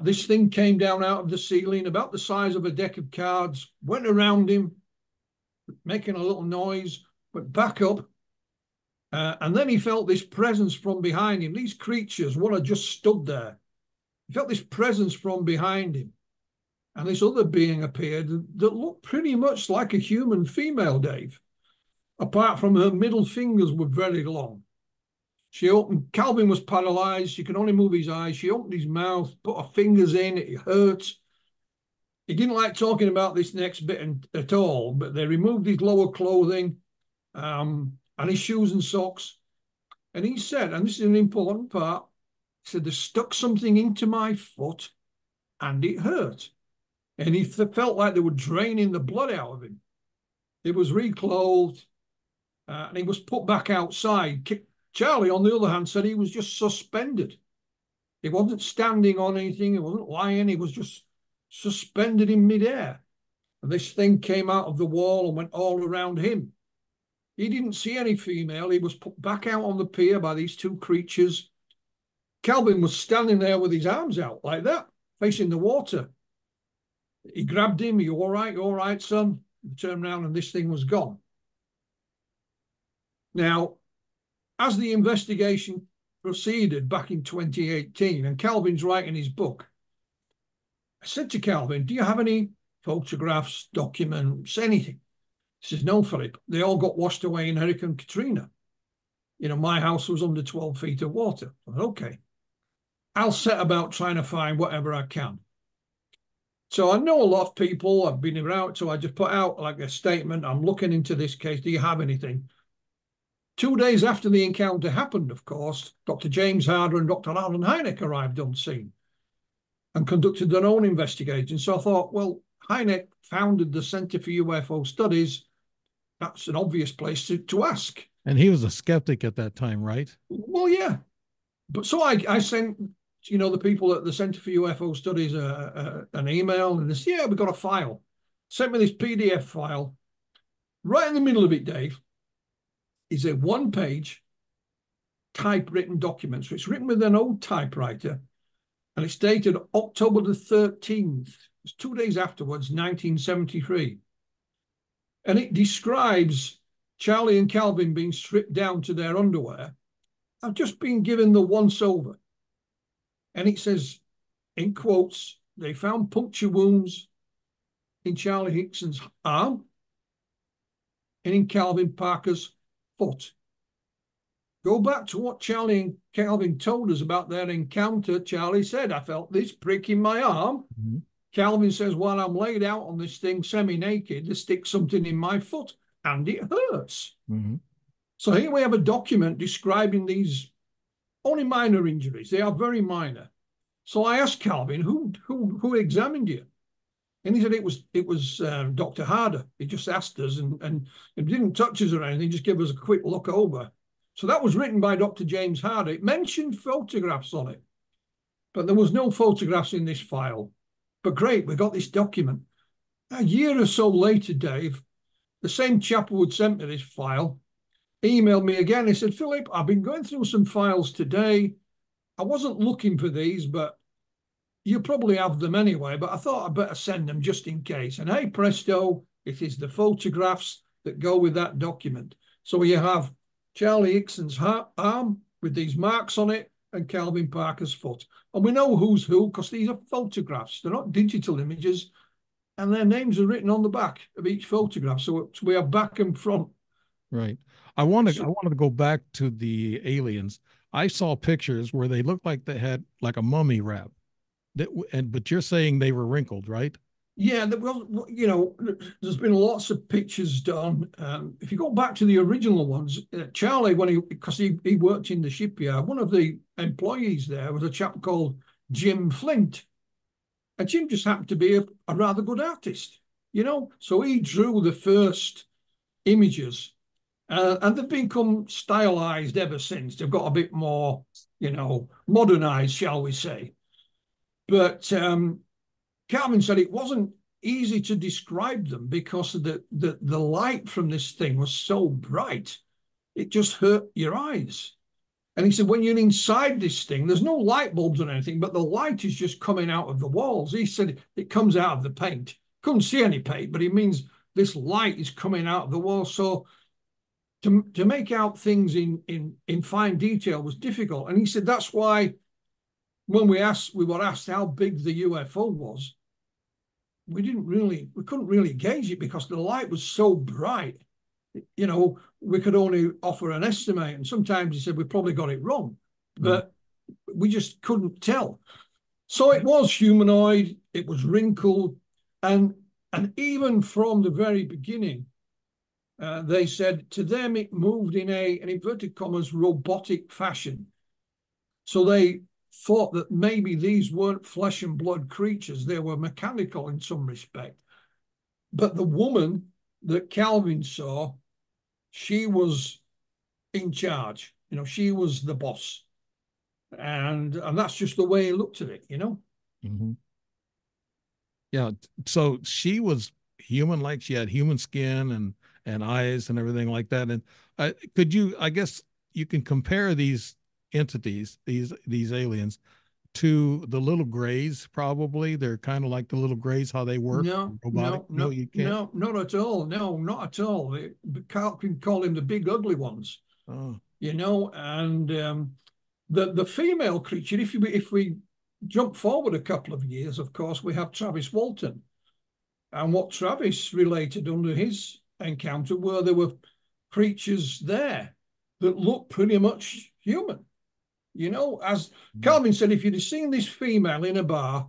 This thing came down out of the ceiling, about the size of a deck of cards, went around him, making a little noise, went back up, and then he felt this presence from behind him. These creatures, one had just stood there. He felt this presence from behind him, and this other being appeared that looked pretty much like a human female, Dave, apart from her middle fingers were very long. She opened, Calvin was paralyzed. She could only move his eyes. She opened his mouth, put her fingers in. It hurt. He didn't like talking about this next bit at all, but they removed his lower clothing and his shoes and socks. And he said, and this is an important part, he said, they stuck something into my foot and it hurt. And he felt like they were draining the blood out of him. He was reclothed and he was put back outside. Charlie, on the other hand, said he was just suspended. He wasn't standing on anything. He wasn't lying. He was just suspended in midair. And this thing came out of the wall and went all around him. He didn't see any female. He was put back out on the pier by these 2 creatures. Calvin was standing there with his arms out like that, facing the water. He grabbed him. "You all right? You all right, son?" He turned around and this thing was gone. Now, as the investigation proceeded back in 2018, and Calvin's writing his book, I said to Calvin, "Do you have any photographs, documents, anything?" He says, "No, Philip. They all got washed away in Hurricane Katrina. My house was under 12 feet of water." I said, "Okay. I'll set about trying to find whatever I can." So I know a lot of people. I've been around, so I just put out like a statement. "I'm looking into this case. Do you have anything?" 2 days after the encounter happened, of course, Dr. James Harder and Dr. Alan Hynek arrived on scene and conducted their own investigation. So I thought, well, Hynek founded the Center for UFO Studies. That's an obvious place to ask. And he was a skeptic at that time, right? Well, yeah. But so I sent, the people at the Center for UFO Studies an email, and they said, "Yeah, we got a file." Sent me this PDF file. Right in the middle of it, Dave, is a 1-page typewritten document. So it's written with an old typewriter, and it's dated October the 13th. It's 2 days afterwards, 1973. And it describes Charlie and Calvin being stripped down to their underwear. I've just been given the once-over. And it says, in quotes, they found puncture wounds in Charlie Hickson's arm and in Calvin Parker's foot. Go back to what Charlie and Calvin told us about their encounter. Charlie said, "I felt this prick in my arm." Mm-hmm. Calvin says, "While I'm laid out on this thing semi-naked, they stick something in my foot and it hurts." Mm-hmm. So here we have a document describing these only minor injuries. They are very minor. So I asked Calvin, who examined you? And he said it was Dr. Harder. He just asked us and it didn't touch us or anything, just give us a quick look over. So that was written by Dr. James Harder. It mentioned photographs on it. but there was no photographs in this file. But great, we got this document. A year or so later, Dave, the same chap who had sent me this file emailed me again. He said, Philip, I've been going through some files today. I wasn't looking for these, but you probably have them anyway, but I thought I'd better send them just in case. And hey, presto, it is the photographs that go with that document. So you have Charlie Hickson's arm with these marks on it and Calvin Parker's foot. And we know who's who because these are photographs. They're not digital images. And their names are written on the back of each photograph. So we are back and front. Right. I wanted to go back to the aliens. I saw pictures where they looked like they had like a mummy wrap. But you're saying they were wrinkled, right? Yeah, well, you know, there's been lots of pictures done. If you go back to the original ones, Charlie, because he worked in the shipyard, one of the employees there was a chap called Jim Flint. And Jim just happened to be a rather good artist, you know? So he drew the first images and they've become stylized ever since. They've got a bit more, you know, modernized, shall we say. But Calvin said it wasn't easy to describe them because the light from this thing was so bright, it just hurt your eyes. And he said, when you're inside this thing, there's no light bulbs or anything, but the light is just coming out of the walls. He said it comes out of the paint. Couldn't see any paint, but he means this light is coming out of the wall. So to make out things in fine detail was difficult. And he said that's why when we were asked how big the UFO was, we couldn't really gauge it because the light was so bright. You know, we could only offer an estimate. And sometimes he said we probably got it wrong, but we just couldn't tell. So it was humanoid, it was wrinkled, and even from the very beginning, they said to them it moved in an inverted commas, robotic fashion. So they thought that maybe these weren't flesh and blood creatures, they were mechanical in some respect. But the woman that Calvin saw, she was in charge, you know, she was the boss. And that's just the way he looked at it, you know. Mm-hmm. Yeah. So she was human, like she had human skin and eyes and everything like that. And I guess you can compare these entities, these aliens, to the little grays. Probably they're kind of like the little grays, how they work. No, robotic. no, You can't. no, not at all. No, not at all. They can call him the big ugly ones. Oh. You know, and the female creature. If we jump forward a couple of years, of course, we have Travis Walton, and what Travis related under his encounter were there were creatures there that looked pretty much human. You know, as Calvin said, if you'd have seen this female in a bar,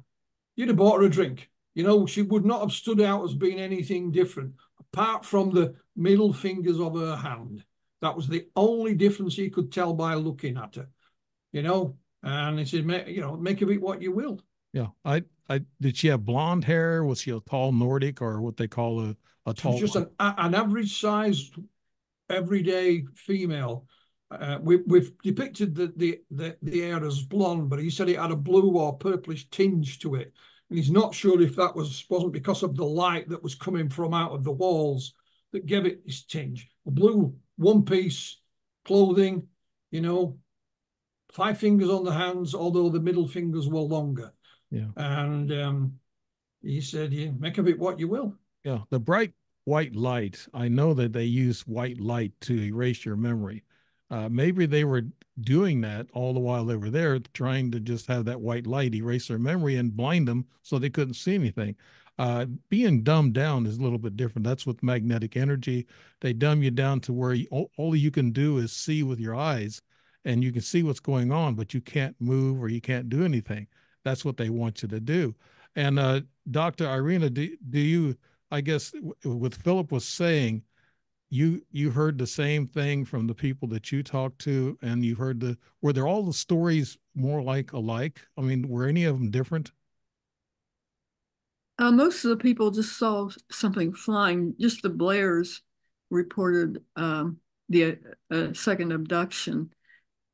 you'd have bought her a drink. You know, she would not have stood out as being anything different, apart from the middle fingers of her hand. That was the only difference he could tell by looking at her, you know. And he said, you know, make of it what you will. Yeah. Did she have blonde hair? Was she a tall Nordic, or what they call a tall? Just an average sized, everyday female. We've depicted the hair as blonde, but he said it had a blue or purplish tinge to it. And he's not sure if that wasn't because of the light that was coming from out of the walls that gave it this tinge. A blue one-piece clothing, you know, 5 fingers on the hands, although the middle fingers were longer. Yeah. And he said, you make of it what you will. Yeah. The bright white light. I know that they use white light to erase your memory. Maybe they were doing that all the while they were there, trying to just have that white light erase their memory and blind them so they couldn't see anything. Being dumbed down is a little bit different. That's with magnetic energy. They dumb you down to where all you can do is see with your eyes, and you can see what's going on, but you can't move or you can't do anything. That's what they want you to do. And Dr. Irena, do you, I guess, what Philip was saying, you heard the same thing from the people that you talked to, and you heard were there all the stories more like alike? I mean, were any of them different? Most of the people just saw something flying. Just the Blairs reported the second abduction.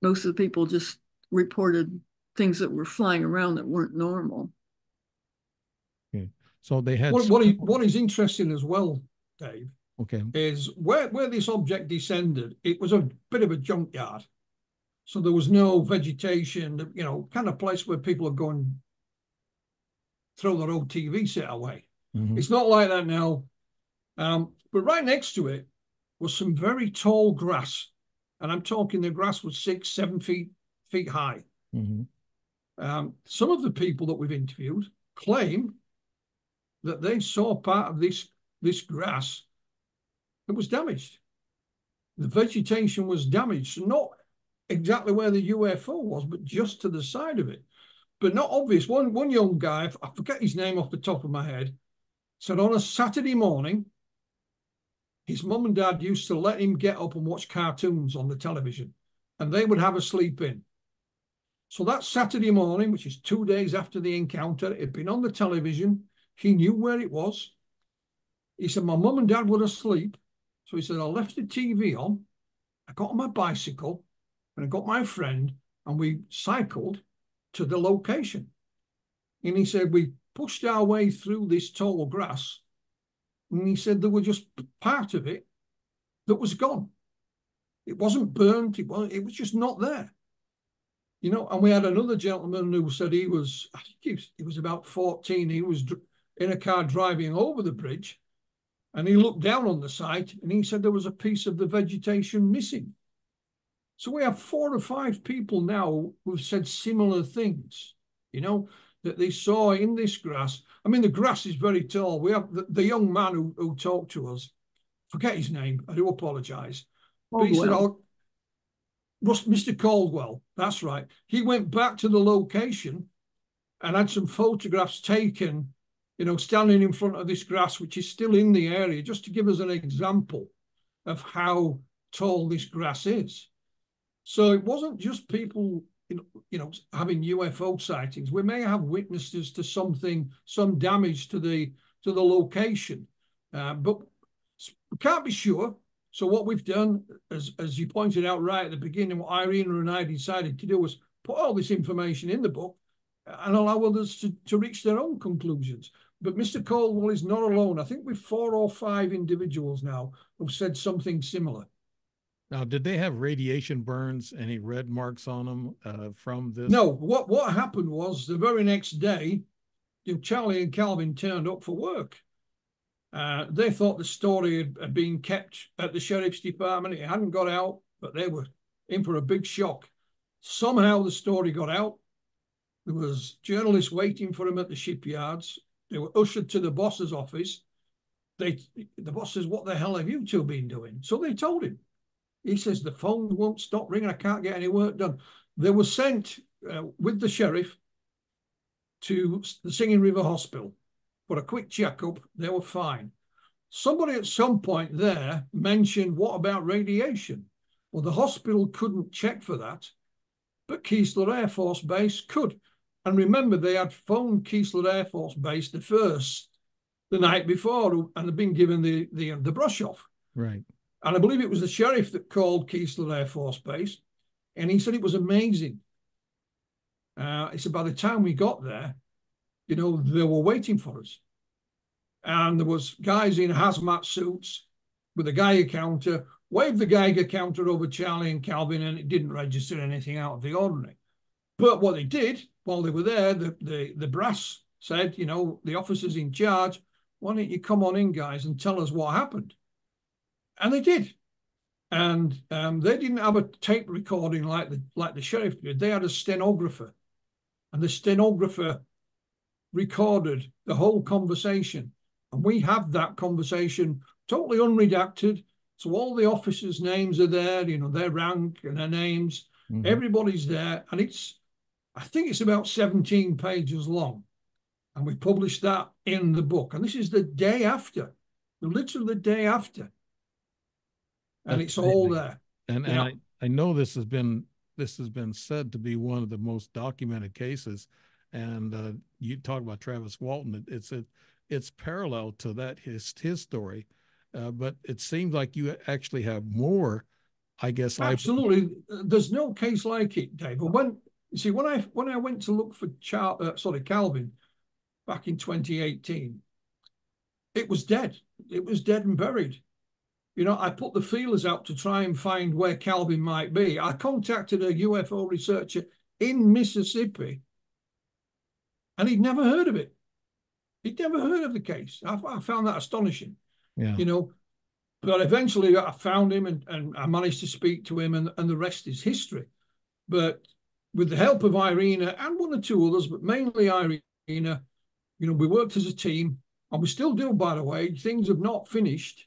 Most of the people just reported things that were flying around that weren't normal. Okay. So they had what is interesting as well, Dave, okay, is where this object descended, it was a bit of a junkyard. So there was no vegetation, you know, kind of place where people are going throw their old TV set away. It's not like that now. But right next to it was some very tall grass. And I'm talking the grass was 6-7 feet high. Some of the people that we've interviewed claim that they saw part of this grass that was damaged. The vegetation was damaged, not exactly where the UFO was, but just to the side of it. But not obvious. One young guy, I forget his name off the top of my head, said on a Saturday morning, his mum and dad used to let him get up and watch cartoons on the television, and they would have a sleep in. So that Saturday morning, which is 2 days after the encounter, it had been on the television. He knew where it was. He said, my mum and dad were asleep. So he said, I left the TV on. I got on my bicycle and I got my friend and we cycled to the location. And he said, we pushed our way through this tall grass. And he said, there was just part of it that was gone. It wasn't burnt. It was just not there. You know, and we had another gentleman who said I think he was about 14. He was in a car driving over the bridge and he looked down on the site and he said there was a piece of the vegetation missing. So we have 4 or 5 people now who've said similar things, you know, that they saw in this grass. I mean, the grass is very tall. We have the young man who talked to us, forget his name, I do apologize. But he said, Mr. Caldwell, that's right. He went back to the location and had some photographs taken, you know, standing in front of this grass, which is still in the area, just to give us an example of how tall this grass is. So it wasn't just people, you know, having UFO sightings. We may have witnesses to something, some damage to the location, but we can't be sure. So what we've done, as you pointed out right at the beginning, what Irena and I decided to do was put all this information in the book and allow others to reach their own conclusions. But Mr. Caldwell is not alone. I think we've 4 or 5 individuals now who've said something similar. Now, did they have radiation burns, any red marks on them from this? No, what happened was the very next day, you know, Charlie and Calvin turned up for work. They thought the story had been kept at the sheriff's department. It hadn't got out, but they were in for a big shock. Somehow the story got out. There was journalists waiting for them at the shipyards. They were ushered to the boss's office. The boss says, what the hell have you two been doing? So they told him. He says, the phone won't stop ringing. I can't get any work done. They were sent with the sheriff to the Singing River Hospital for a quick checkup. They were fine. Somebody at some point there mentioned, what about radiation? Well, the hospital couldn't check for that, but Keesler Air Force Base could. And remember, they had phoned Keesler Air Force Base the night before, and had been given the brush off. Right. And I believe it was the sheriff that called Keesler Air Force Base, and he said it was amazing. He said by the time we got there, you know, they were waiting for us. And there was guys in hazmat suits with a Geiger counter, waved the Geiger counter over Charlie and Calvin, and it didn't register anything out of the ordinary. But what they did while they were there, the brass said, you know, the officers in charge, why don't you come on in, guys, and tell us what happened? And they did. And they didn't have a tape recording like the sheriff did. They had a stenographer. And the stenographer recorded the whole conversation. And we have that conversation totally unredacted. So all the officers' names are there, you know, their rank and their names. Mm-hmm. Everybody's there. And I think it's about 17 pages long. And we published that in the book. And this is the day after, literally the day after. And it's all there. And I know this has been said to be one of the most documented cases. And you talk about Travis Walton. It's parallel to that his story, but it seems like you actually have more. I guess absolutely. There's no case like it, Dave. You see, when I went to look for Calvin back in 2018, it was dead. It was dead and buried. You know, I put the feelers out to try and find where Calvin might be. I contacted a UFO researcher in Mississippi, and he'd never heard of it. He'd never heard of the case. I found that astonishing. Yeah. You know, but eventually I found him and I managed to speak to him, and the rest is history. But with the help of Irena and one or two others, but mainly Irena, you know, we worked as a team, and we still do, by the way. Things have not finished.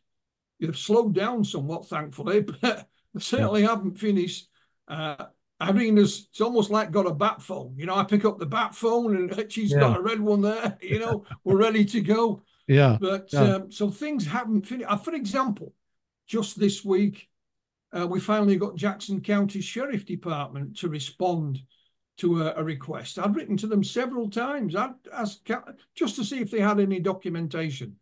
They've slowed down somewhat, thankfully, but they certainly haven't finished. Irena's, it's almost like got a bat phone. You know, I pick up the bat phone and she's got a red one there. You know, we're ready to go. Yeah. But so things haven't finished. For example, just this week, we finally got Jackson County Sheriff Department to respond to a request. I'd written to them several times. I'd asked just to see if they had any documentation.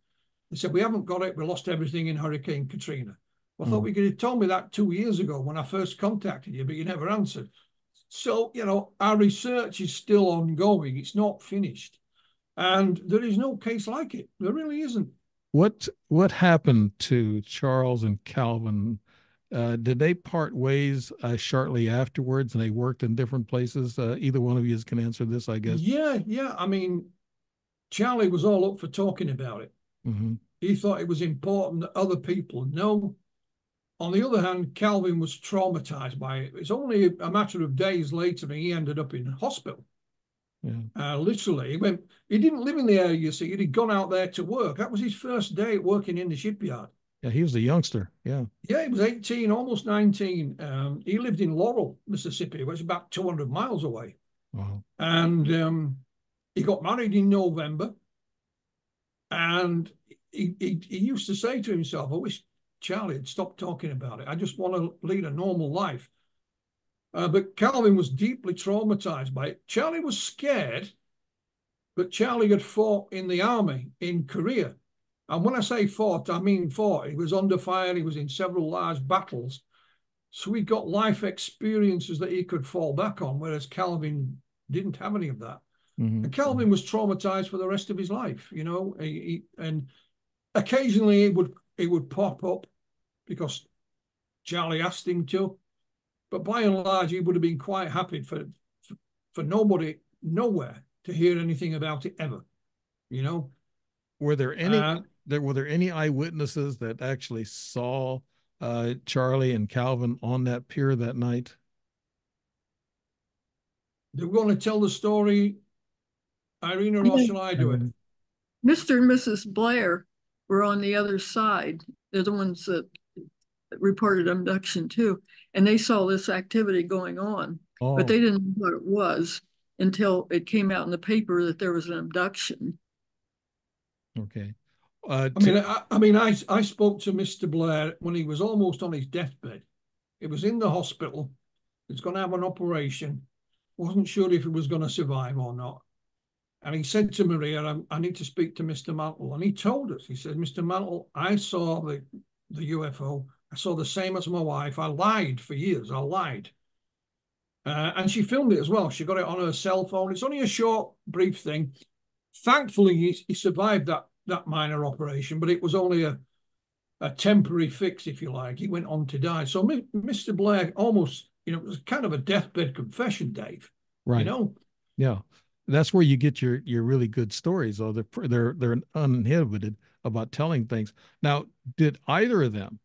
They said, we haven't got it. We lost everything in Hurricane Katrina. Well, I thought we could have told me that 2 years ago when I first contacted you, but you never answered. So, you know, our research is still ongoing. It's not finished. And there is no case like it. There really isn't. What happened to Charles and Calvin? Did they part ways shortly afterwards, and they worked in different places? Either one of you can answer this, I guess. Yeah. I mean, Charlie was all up for talking about it. Mm-hmm. He thought it was important that other people know. On the other hand, Calvin was traumatized by it. It's only a matter of days later and he ended up in hospital. Yeah. Literally, he didn't live in the area, you see. He'd gone out there to work. That was his first day working in the shipyard. Yeah, he was a youngster. Yeah, he was 18, almost 19. He lived in Laurel, Mississippi, which is about 200 miles away. Wow. And he got married in November. And he used to say to himself, I wish Charlie had stopped talking about it. I just want to lead a normal life. But Calvin was deeply traumatized by it. Charlie was scared, but Charlie had fought in the army in Korea. And when I say fought, I mean fought. He was under fire. He was in several large battles. So he got life experiences that he could fall back on, whereas Calvin didn't have any of that. Mm-hmm. And Calvin was traumatized for the rest of his life, you know. And occasionally it would pop up because Charlie asked him to. But by and large, he would have been quite happy for nobody, nowhere, to hear anything about it ever, you know. Were there any eyewitnesses that actually saw Charlie and Calvin on that pier that night? They were going to tell the story, Irena, or shall I do it? Mr. and Mrs. Blair were on the other side. They're the ones that reported abduction too. And they saw this activity going on, but they didn't know what it was until it came out in the paper that there was an abduction. Okay. I spoke to Mr. Blair when he was almost on his deathbed. He was in the hospital. He was going to have an operation. Wasn't sure if he was going to survive or not. And he said to Maria, I need to speak to Mr. Mantle. And he told us, he said, Mr. Mantle, I saw the UFO. I saw the same as my wife. I lied for years. I lied. And she filmed it as well. She got it on her cell phone. It's only a short, brief thing. Thankfully, he survived that minor operation, but it was only a temporary fix, if you like. He went on to die. So Mr. Blair almost, you know, it was kind of a deathbed confession, Dave. Right. You know? Yeah. That's where you get your really good stories, though. They're uninhibited about telling things. Now, did either of them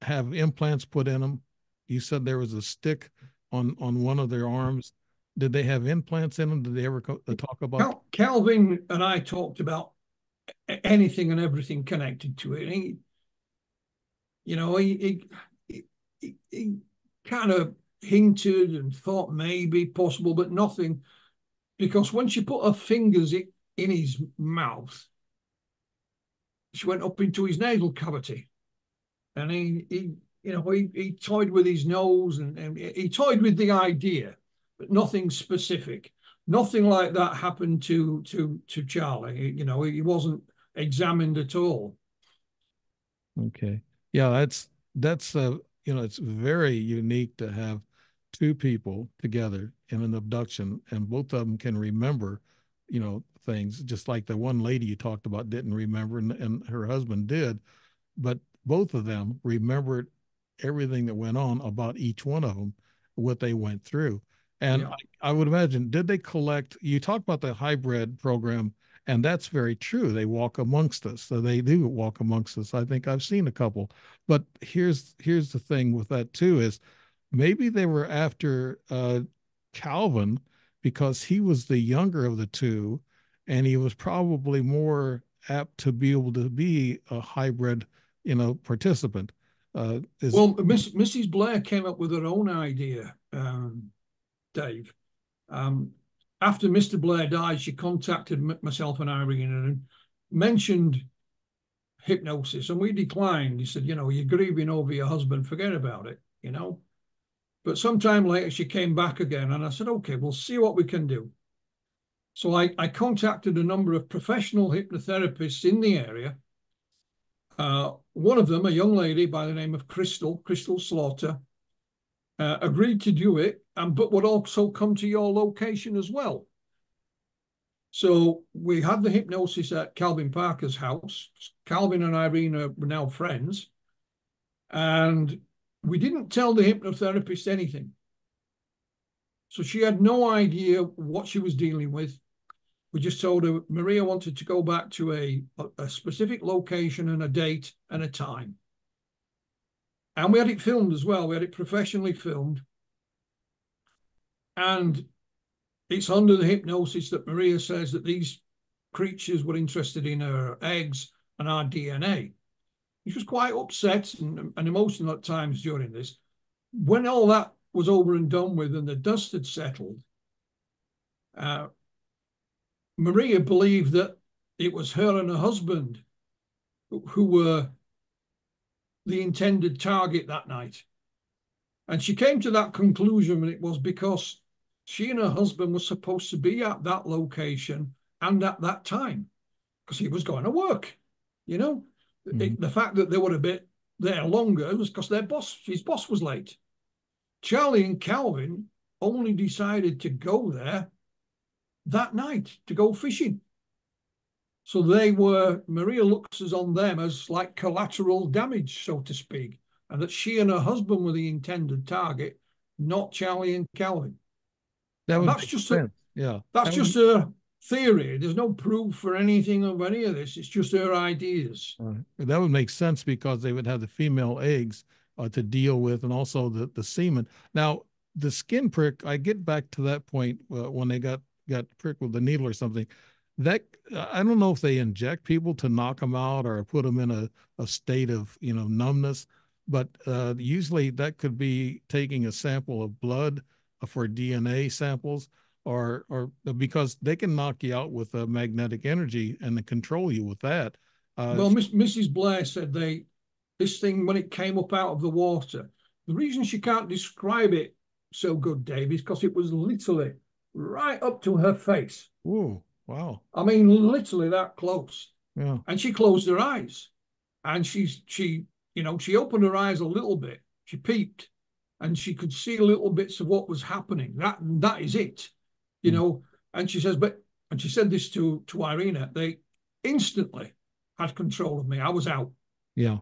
have implants put in them? You said there was a stick on one of their arms. Did they have implants in them? Did they ever talk about? Calvin and I talked about anything and everything connected to it. He kind of hinted and thought maybe possible, but nothing, because when she put her fingers in his mouth, she went up into his nasal cavity, and he toyed with his nose and he toyed with the idea, but nothing specific. Nothing like that happened to Charlie. You know, he wasn't examined at all. Okay. Yeah, that's it's very unique to have two people together in an abduction, and both of them can remember, things, just like the one lady you talked about didn't remember, and her husband did, but both of them remembered everything that went on about each one of them, what they went through. And Yeah. I would imagine, did they collect? You talk about the hybrid program, and that's very true. They walk amongst us, so they do walk amongst us. I think I've seen a couple. But here's the thing with that too, is maybe they were after Calvin because he was the younger of the two, and he was probably more apt to be able to be a hybrid, participant. Well, Mrs. Blair came up with her own idea, Dave. After Mr. Blair died, she contacted myself and Irene and mentioned hypnosis, and we declined. He said, you're grieving over your husband, forget about it, But sometime later, she came back again, and I said, okay, we'll see what we can do. So I contacted a number of professional hypnotherapists in the area. One of them, a young lady by the name of Crystal Slaughter, agreed to do it, but would also come to your location as well. So we had the hypnosis at Calvin Parker's house. Calvin and Irene were now friends. And we didn't tell the hypnotherapist anything. So she had no idea what she was dealing with. We just told her Maria wanted to go back to a specific location and a date and a time. And we had it filmed as well. We had it professionally filmed. And it's under the hypnosis that Maria says that these creatures were interested in her eggs and our DNA. She was quite upset and emotional at times during this. When all that was over and done with and the dust had settled, Maria believed that it was her and her husband who were the intended target that night. And she came to that conclusion, and it was because she and her husband were supposed to be at that location and at that time because he was going to work. The fact that they were a bit there longer was because his boss was late. Charlie and Calvin only decided to go there that night to go fishing. So Maria looks on them as like collateral damage, so to speak, and that she and her husband were the intended target, not Charlie and Calvin. That's just just her theory. There's no proof for anything of any of this. It's just her ideas. That would make sense because they would have the female eggs to deal with, and also the semen. Now, the skin prick, I get back to that point when they got pricked with the needle or something. That I don't know if they inject people to knock them out or put them in a state of numbness, but usually that could be taking a sample of blood for DNA samples, or because they can knock you out with magnetic energy and then control you with that. Well, Mrs. Blair said this thing, when it came up out of the water, the reason she can't describe it so good, Dave, is because it was literally right up to her face. Ooh, wow. I mean, literally that close. Yeah. And she closed her eyes, and she opened her eyes a little bit. She peeped, and she could see little bits of what was happening. That is it, And she says, and she said this to Irena, they instantly had control of me. I was out. Yeah.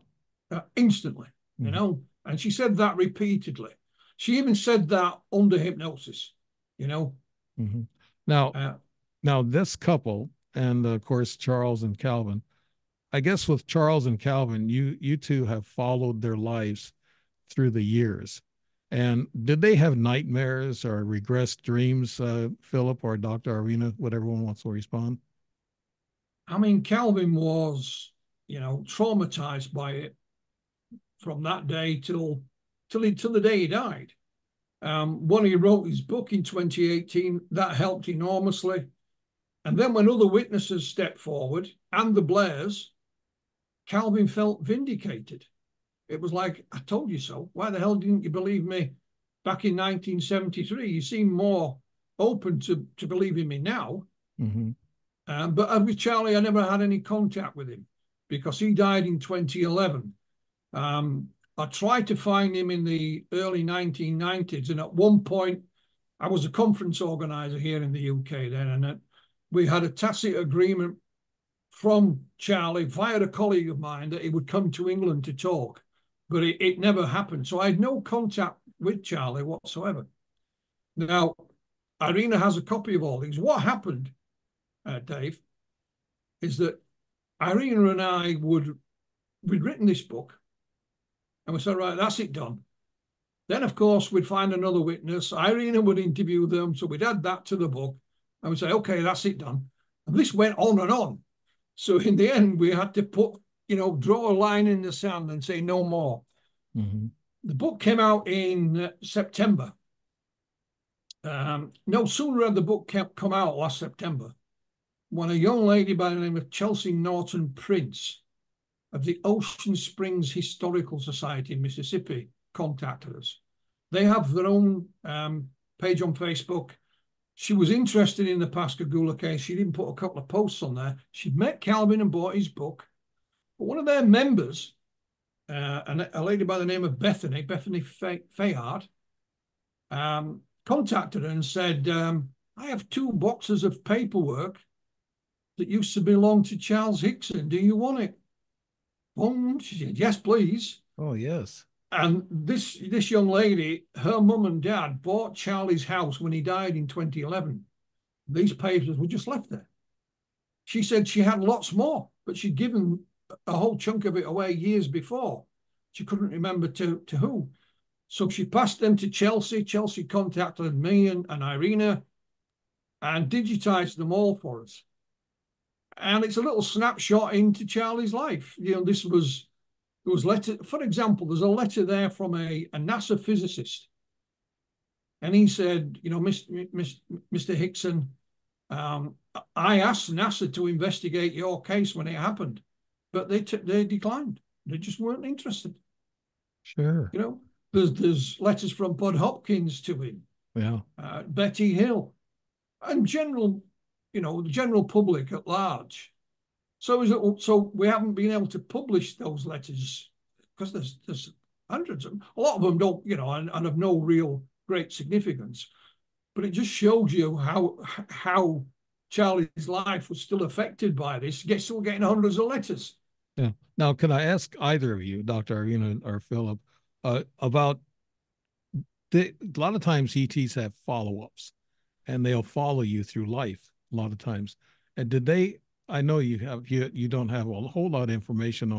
Instantly, And she said that repeatedly. She even said that under hypnosis, Mm-hmm. Now this couple, and of course Charles and Calvin, I guess with Charles and Calvin, you two have followed their lives through the years. And did they have nightmares or regressed dreams, Philip or Dr. Irena, whatever one wants to respond? I mean, Calvin was, traumatized by it from that day till the day he died. When he wrote his book in 2018, that helped enormously. And then when other witnesses stepped forward, and the Blairs, Calvin felt vindicated. It was like, I told you so. Why the hell didn't you believe me back in 1973? You seem more open to believing me now. Mm-hmm. But with Charlie, I never had any contact with him because he died in 2011. I tried to find him in the early 1990s. And at one point, I was a conference organizer here in the UK then, and we had a tacit agreement from Charlie via a colleague of mine that he would come to England to talk, but it never happened. So I had no contact with Charlie whatsoever. Now, Irena has a copy of all these. What happened, Dave, is that Irena and I we'd written this book, and we said, right, that's it done. Then, of course, we'd find another witness. Irena would interview them. So we'd add that to the book, and we'd say, okay, that's it done. And this went on and on. So in the end, we had to draw a line in the sand and say no more. Mm-hmm. The book came out in September. No sooner had the book come out last September when a young lady by the name of Chelsea Norton Prince of the Ocean Springs Historical Society in Mississippi contacted us. They have their own page on Facebook. She was interested in the Pascagoula case. She didn't put a couple of posts on there. She'd met Calvin and bought his book. But one of their members, a lady by the name of Bethany Fayard, contacted her and said, I have 2 boxes of paperwork that used to belong to Charles Hickson. Do you want it? Boom. She said, yes, please. Oh, yes. And this young lady, her mum and dad bought Charlie's house when he died in 2011. These papers were just left there. She said she had lots more, but she'd given a whole chunk of it away years before. She couldn't remember to who. So she passed them to Chelsea. Chelsea contacted me and Irena and digitized them all for us. And it's a little snapshot into Charlie's life. You know, there was letter, for example, there's a letter there from a NASA physicist. And he said, you know, Mr. Hickson, I asked NASA to investigate your case when it happened, but they declined. They just weren't interested. Sure. You know, there's letters from Bud Hopkins to him. Yeah. Betty Hill, and the general public at large. So we haven't been able to publish those letters because there's hundreds of them. A lot of them don't, and have no real great significance. But it just shows you how Charlie's life was still affected by this. Still getting hundreds of letters. Yeah. Now, can I ask either of you, Dr. Irena or Philip, about a lot of times ETs have follow-ups, and they'll follow you through life a lot of times. And did they? I know you don't have a whole lot of information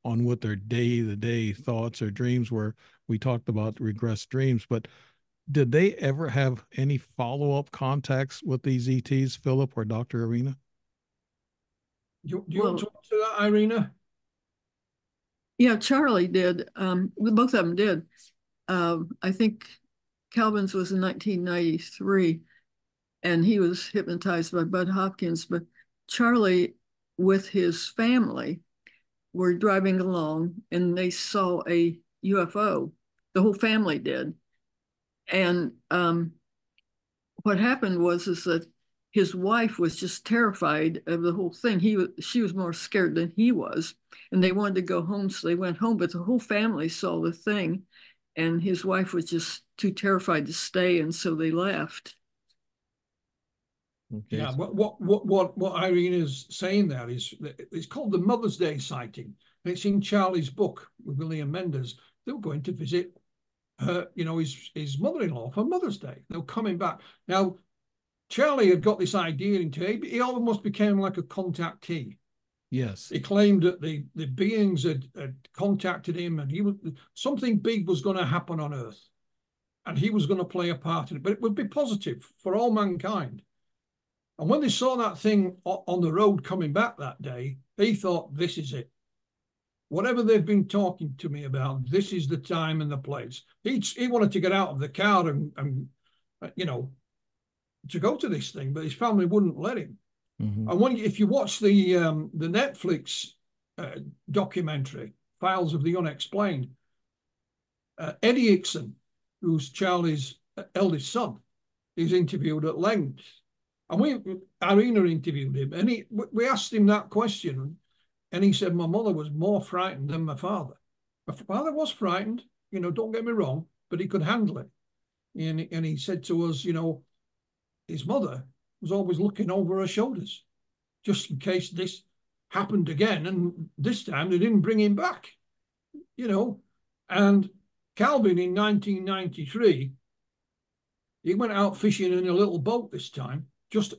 on what their day-to-day thoughts or dreams were. We talked about regressed dreams, but did they ever have any follow-up contacts with these ETs, Philip or Dr. Irena? Do you want to talk to that, Irena? Yeah, Charlie did. Both of them did. I think Calvin's was in 1993, and he was hypnotized by Bud Hopkins. But Charlie, with his family, were driving along, and they saw a UFO. The whole family did. And what happened was that his wife was just terrified of the whole thing. She was more scared than he was, and they wanted to go home, so they went home. But the whole family saw the thing, and his wife was just too terrified to stay, and so they left. Okay. Yeah, what Irena's saying there is it's called the Mother's Day sighting. And it's in Charlie's book with William Mendes. They were going to visit her, his mother-in-law for Mother's Day. They were coming back. Now, Charlie had got this idea into it. He almost became like a contactee. Yes. He claimed that the beings had contacted him, and something big was going to happen on Earth, and he was going to play a part in it. But it would be positive for all mankind. And when they saw that thing on the road coming back that day, he thought, this is it. Whatever they've been talking to me about, this is the time and the place. He wanted to get out of the car and to go to this thing, but his family wouldn't let him. Mm-hmm. And if you watch the Netflix documentary, Files of the Unexplained, Eddie Hickson, who's Charlie's eldest son, is interviewed at length. And Irena interviewed him, and we asked him that question, and he said, my mother was more frightened than my father. My father was frightened, don't get me wrong, but he could handle it. And he said to us, his mother was always looking over her shoulders, just in case this happened again. And this time they didn't bring him back, And Calvin in 1993, he went out fishing in a little boat this time, just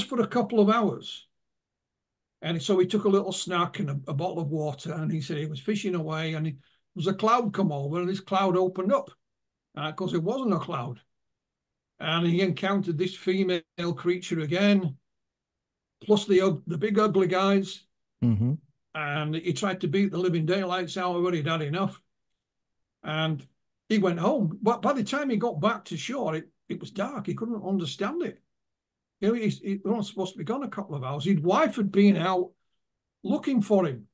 for a couple of hours. And so he took a little snack and a bottle of water, and he said he was fishing away, and there was a cloud come over, and this cloud opened up, because it wasn't a cloud. And he encountered this female creature again, plus the big ugly guys. Mm-hmm. And he tried to beat the living daylights out of it. He'd had enough. And he went home. But by the time he got back to shore, it was dark. He couldn't understand it. He was only supposed to be gone a couple of hours. His wife had been out looking for him.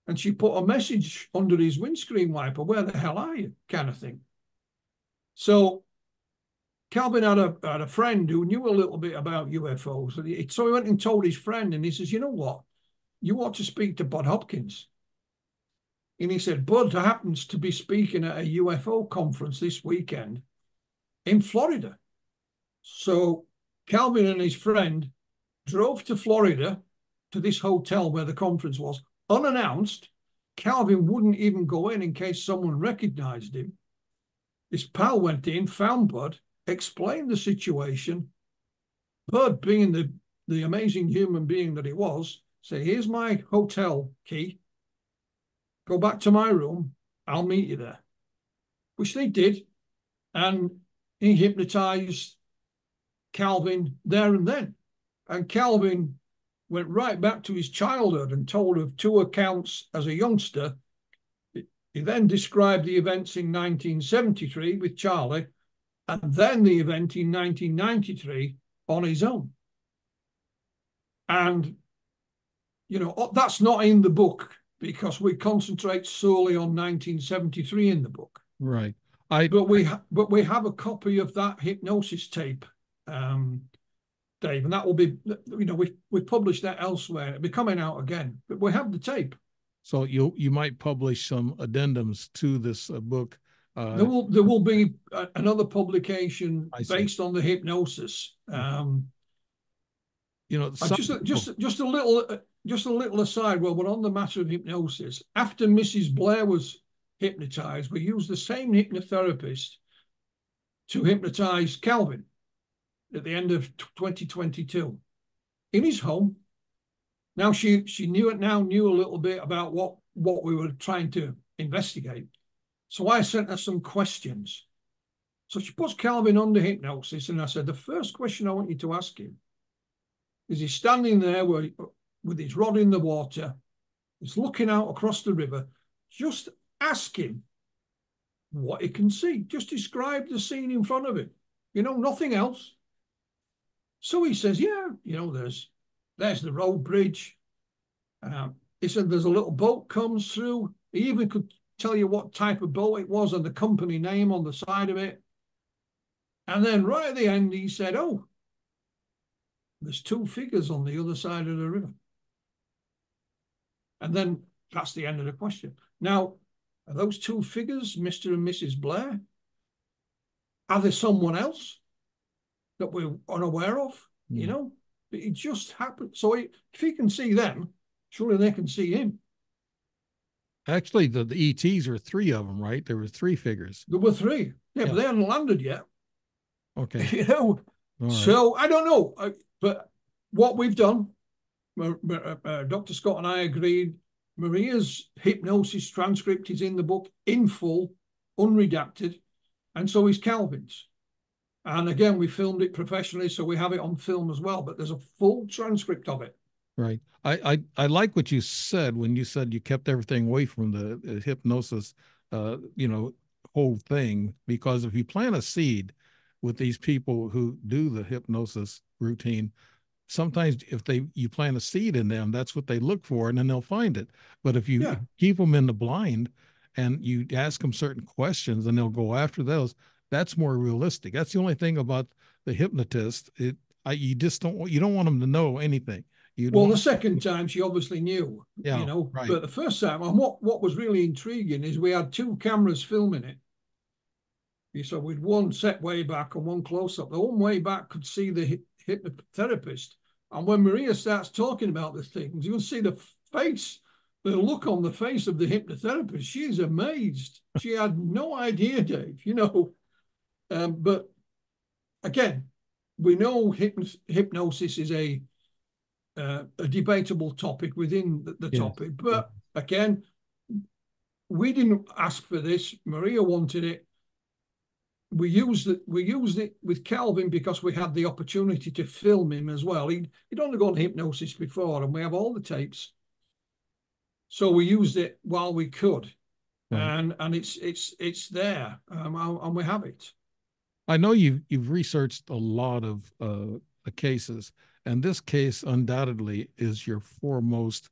And she put a message under his windscreen wiper, "Where the hell are you?" kind of thing. So Calvin had a friend who knew a little bit about UFOs. So he went and told his friend, and he says, "You know what? You ought to speak to Bud Hopkins." And he said, "Bud happens to be speaking at a UFO conference this weekend in Florida." So Calvin and his friend drove to Florida to this hotel where the conference was, unannounced. Calvin wouldn't even go in case someone recognized him. His pal went in, found Bud, explained the situation. Bud, being the amazing human being that he was, said, "Here's my hotel key. Go back to my room. I'll meet you there." Which they did. And he hypnotized Calvin there and then. And Calvin went right back to his childhood and told of two accounts as a youngster. He then described the events in 1973 with Charlie, and then the event in 1993 on his own. And, that's not in the book because we concentrate solely on 1973 in the book. Right. But we have a copy of that hypnosis tape, Dave, and that will be, we published that elsewhere. It'll be coming out again, but we have the tape. So you might publish some addendums to this book. There will be another publication based on the hypnosis. Just a little aside. While we're on the matter of hypnosis, after Mrs. Blair was hypnotized, we used the same hypnotherapist to hypnotize Calvin at the end of 2022 in his home. Now she knew a little bit about what we were trying to investigate. So I sent her some questions. So she puts Calvin under hypnosis, and I said, "The first question I want you to ask him is he's standing there with his rod in the water. He's looking out across the river. Just ask him what he can see. Just describe the scene in front of him. Nothing else." So he says, "Yeah, there's the road bridge." He said, "There's a little boat comes through." He even could tell you what type of boat it was and the company name on the side of it. And then right at the end, he said, "Oh, there's two figures on the other side of the river." And then that's the end of the question. Now, are those two figures Mr. and Mrs. Blair? Are there someone else that we're unaware of? It just happened. So if he can see them, surely they can see him. Actually, the ETs are three of them, right? There were three figures. There were three. Yeah, but they hadn't landed yet. Okay. So I don't know. But what we've done, Dr. Scott and I agreed, Maria's hypnosis transcript is in the book in full, unredacted, and so is Calvin's. And again, we filmed it professionally, so we have it on film as well, but there's a full transcript of it. Right. I like what you said when you said you kept everything away from the hypnosis, whole thing, because if you plant a seed with these people who do the hypnosis routine, sometimes if you plant a seed in them, that's what they look for, and then they'll find it. But if you keep them in the blind and you ask them certain questions and they'll go after those, that's more realistic. That's the only thing about the hypnotist. You don't want them to know anything. Well, the second time she obviously knew, yeah, right. But the first time, and what was really intriguing is we had 2 cameras filming it. So we'd one set way back and one close up. The one way back could see the hypnotherapist. And when Maria starts talking about the things, you can see the look on the face of the hypnotherapist. She's amazed. She had no idea, Dave, But again, we know hypnosis is a debatable topic within the topic. But again, we didn't ask for this. Maria wanted it. We used it with Calvin because we had the opportunity to film him as well. He'd only gone hypnosis before, and we have all the tapes. So we used it while we could. Right. And it's there, and we have it. I know you've researched a lot of cases, and this case undoubtedly is your foremost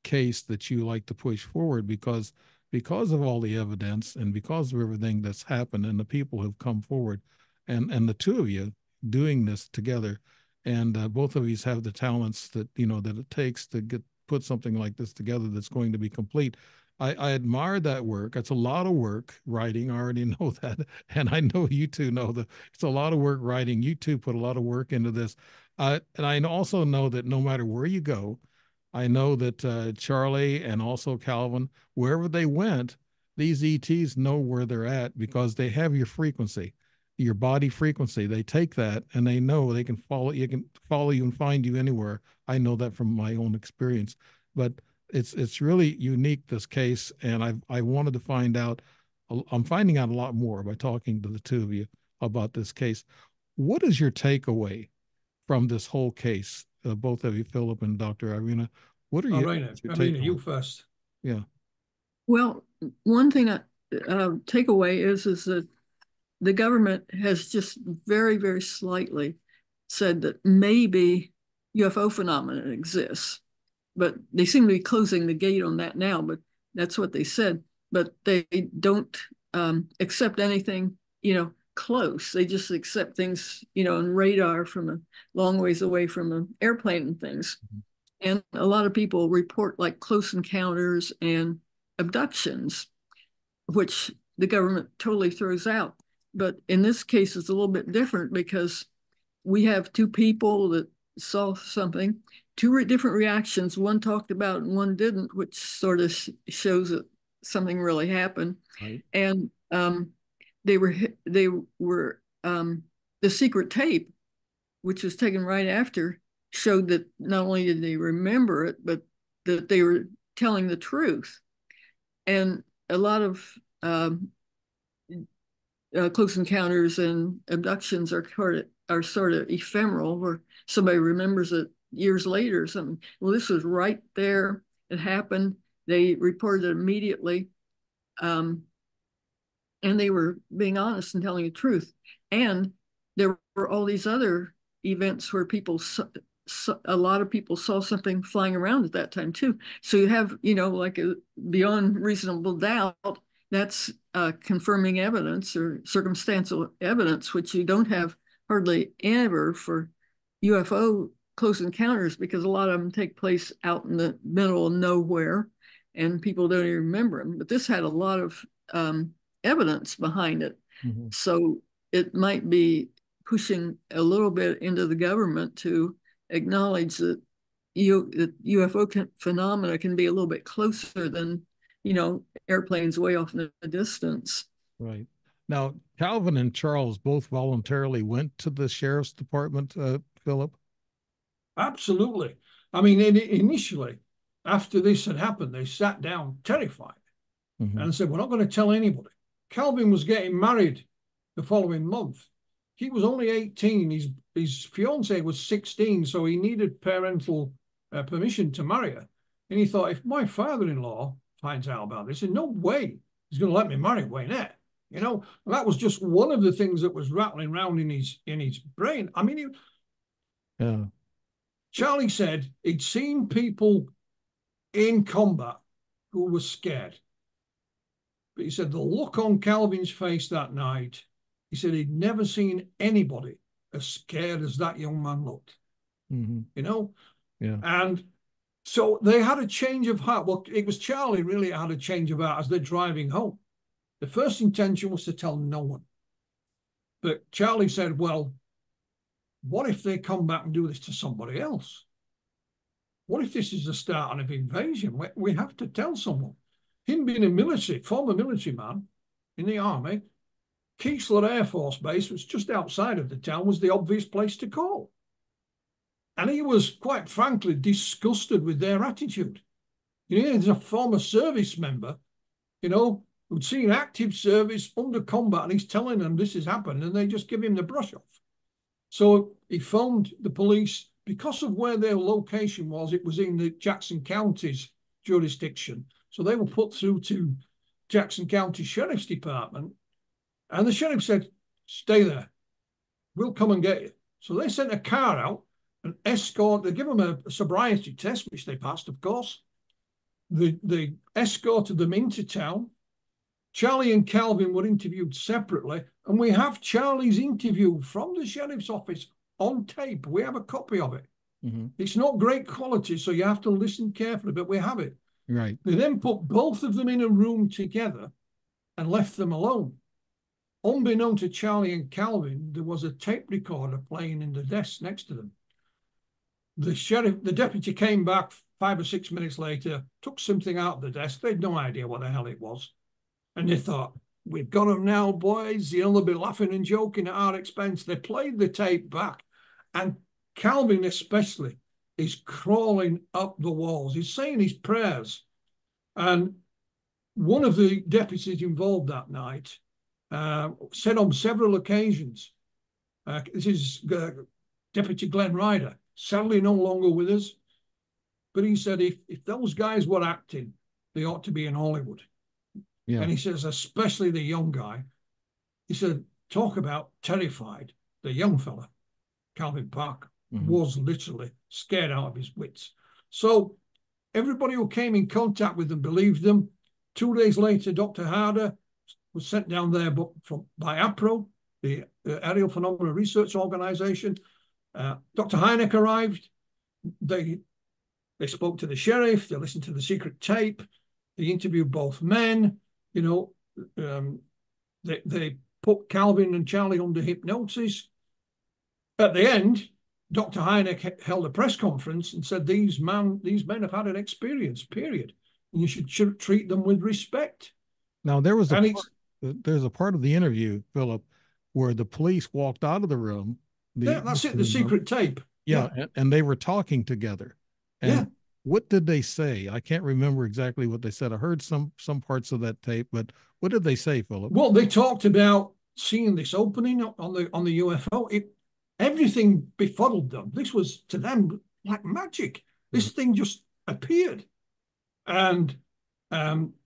case that you like to push forward because of all the evidence and because of everything that's happened and the people who've come forward, and the two of you doing this together, and both of you have the talents that that it takes to put something like this together that's going to be complete. I admire that work. It's a lot of work writing. I already know that. And I know you two know that it's a lot of work writing. You two put a lot of work into this. And I also know that no matter where you go, I know that Charlie and also Calvin, wherever they went, these ETs know where they're at because they have your frequency, your body frequency. They take that and they know they can follow you and find you anywhere. I know that from my own experience. But it's really unique, this case, and I wanted to find out. I'm finding out a lot more by talking to the two of you about this case. What is your takeaway from this whole case, both of you, Philip and Dr. Irena? What are you? Irena, you first. Yeah. Well, one thing takeaway is that the government has just very, very slightly said that maybe UFO phenomenon exists. But they seem to be closing the gate on that now, but that's what they said. But they don't accept anything, close. They just accept things, on radar from a long ways away from an airplane and things. Mm-hmm. And a lot of people report like close encounters and abductions, which the government totally throws out. But in this case, it's a little bit different because we have 2 people that saw something. 2 different reactions. One talked about and one didn't, which sort of shows that something really happened. Right. And they were the secret tape, which was taken right after, showed that not only did they remember it, but that they were telling the truth. And a lot of close encounters and abductions are sort of ephemeral, where somebody remembers it years later or something. Well, this was right there. It happened. They reported it immediately. And they were being honest and telling the truth. And there were all these other events where a lot of people saw something flying around at that time too. So you have, like a beyond reasonable doubt, that's confirming evidence or circumstantial evidence, which you don't have hardly ever for UFO close encounters, because a lot of them take place out in the middle of nowhere and people don't even remember them. But this had a lot of evidence behind it. Mm-hmm. So it might be pushing a little bit into the government to acknowledge that UFO phenomena can be a little bit closer than, airplanes way off in the distance. Right. Now, Calvin and Charles both voluntarily went to the sheriff's department, Philip? Absolutely. I mean, initially, after this had happened, they sat down terrified and said, we're not going to tell anybody. Calvin was getting married the following month. He was only 18. His fiancée was 16, so he needed parental permission to marry her. And he thought, if my father-in-law finds out about this, in no way he's going to let me marry Waynette. And that was just one of the things that was rattling around in his brain. I mean, Charlie said he'd seen people in combat who were scared. But he said the look on Calvin's face that night, he said he'd never seen anybody as scared as that young man looked. Mm-hmm. Yeah. And so they had a change of heart. Well, it was Charlie really had a change of heart as they're driving home. The first intention was to tell no one. But Charlie said, well, what if they come back and do this to somebody else? What if this is the start of an invasion? We have to tell someone. Him being a former military man in the army, Keesler Air Force Base, was just outside of the town, was the obvious place to call. And he was, quite frankly, disgusted with their attitude. You know, he's a former service member, you know, who'd seen active service under combat, and he's telling them this has happened, and they just give him the brush off. So he phoned the police. Because of where their location was, it was in the Jackson County's jurisdiction. So they were put through to Jackson County Sheriff's Department. And the sheriff said, stay there. We'll come and get you. So they sent a car out, an escort. They give them a sobriety test, which they passed, of course. They escorted them into town. Charlie and Calvin were interviewed separately. And we have Charlie's interview from the sheriff's office on tape. We have a copy of it. Mm-hmm. It's not great quality, so you have to listen carefully, but we have it. Right. They then put both of them in a room together and left them alone. Unbeknown to Charlie and Calvin, there was a tape recorder playing in the desk next to them. The deputy came back 5 or 6 minutes later, took something out of the desk. They had no idea what the hell it was. And they thought, we've got them now, boys. You know, they'll be laughing and joking at our expense. They played the tape back. And Calvin especially is crawling up the walls. He's saying his prayers. And one of the deputies involved that night said on several occasions, this is Deputy Glenn Ryder, sadly no longer with us, but he said if those guys were acting, they ought to be in Hollywood. Yeah. And he says, especially the young guy, he said, talk about terrified. The young fella, Calvin Parker, was literally scared out of his wits. So everybody who came in contact with them believed them. 2 days later, Dr. Harder was sent down there by APRO, the Aerial Phenomena Research Organization. Dr. Hynek arrived. They spoke to the sheriff. They listened to the secret tape. They interviewed both men. You know, they put Calvin and Charlie under hypnosis. At the end, Dr. Hynek held a press conference and said, these men have had an experience, period. And you should treat them with respect. Now, there's a part of the interview, Philip, where the police walked out of the room. That's it, the secret tape. Yeah, and they were talking together. And what did they say? I can't remember exactly what they said. I heard some parts of that tape, but what did they say, Philip? Well, they talked about seeing this opening on the UFO. Everything befuddled them. This was to them like magic. This thing just appeared. And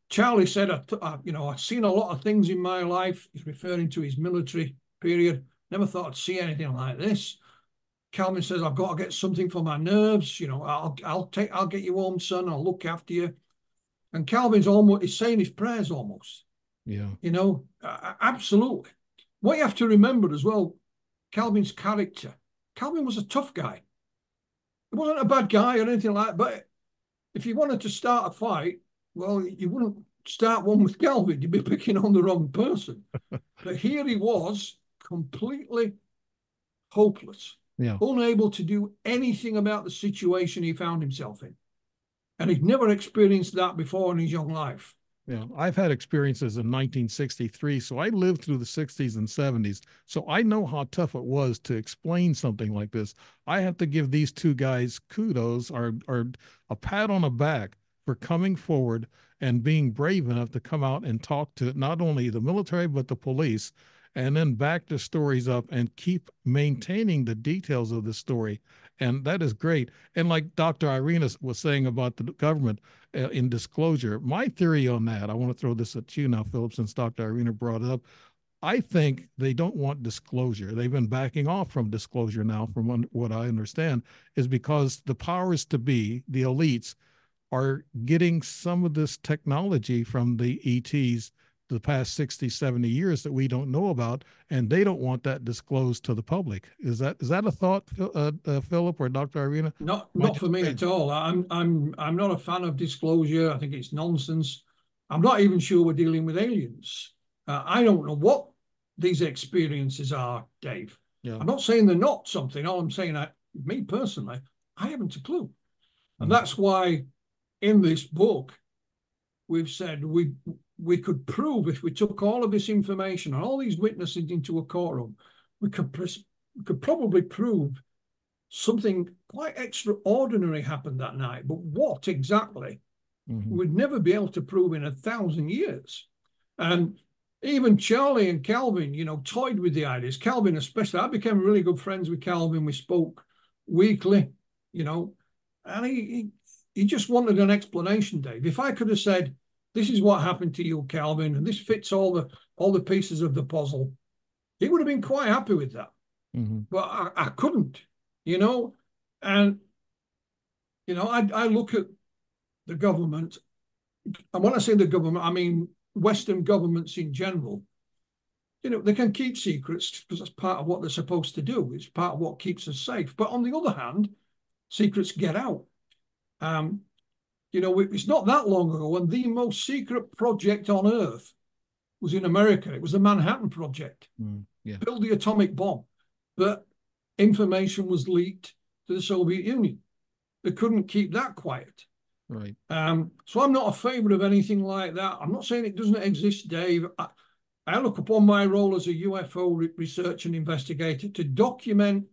Charlie said, I've seen a lot of things in my life. He's referring to his military period. Never thought I'd see anything like this. Calvin says, I've got to get something for my nerves. You know, I'll get you home, son. I'll look after you. And Calvin's he's saying his prayers almost. Yeah. You know, absolutely. What you have to remember as well, Calvin's character. Calvin was a tough guy. He wasn't a bad guy or anything like that. But if you wanted to start a fight, well, you wouldn't start one with Calvin. You'd be picking on the wrong person. But here he was, completely hopeless. Yeah. Unable to do anything about the situation he found himself in. And he'd never experienced that before in his young life. Yeah, I've had experiences in 1963, so I lived through the 60s and 70s, so I know how tough it was to explain something like this. I have to give these two guys kudos or a pat on the back for coming forward and being brave enough to come out and talk to not only the military, but the police, and then back the stories up and keep maintaining the details of the story. And that is great. And like Dr. Irena was saying about the government in disclosure, my theory on that, I want to throw this at you now, Philip, since Dr. Irena brought it up. I think they don't want disclosure. They've been backing off from disclosure now, from what I understand, is because the powers to be, the elites, are getting some of this technology from the ETs the past 60, 70 years that we don't know about, and they don't want that disclosed to the public. Is that a thought, Philip or Dr. Irena? Not for me at all. I'm not a fan of disclosure. I think it's nonsense. I'm not even sure we're dealing with aliens. I don't know what these experiences are, Dave. Yeah. I'm not saying they're not something. All I'm saying, me personally, I haven't a clue. And that's why in this book, we've said we could prove, if we took all of this information and all these witnesses into a courtroom, we could probably prove something quite extraordinary happened that night. But what exactly, we'd never be able to prove in 1,000 years. And even Charlie and Calvin, toyed with the ideas. Calvin especially. I became really good friends with Calvin. We spoke weekly, and he just wanted an explanation, Dave. If I could have said, this is what happened to you, Calvin, and this fits all the pieces of the puzzle, he would have been quite happy with that. But I couldn't, and, I look at the government, and when I say the government, I mean Western governments in general. They can keep secrets because that's part of what they're supposed to do. It's part of what keeps us safe. But on the other hand, secrets get out. It's not that long ago when the most secret project on Earth was in America. It was the Manhattan Project. Build the atomic bomb. But information was leaked to the Soviet Union. They couldn't keep that quiet. Right. So I'm not a favorite of anything like that. I'm not saying it doesn't exist, Dave. I look upon my role as a UFO research and investigator to document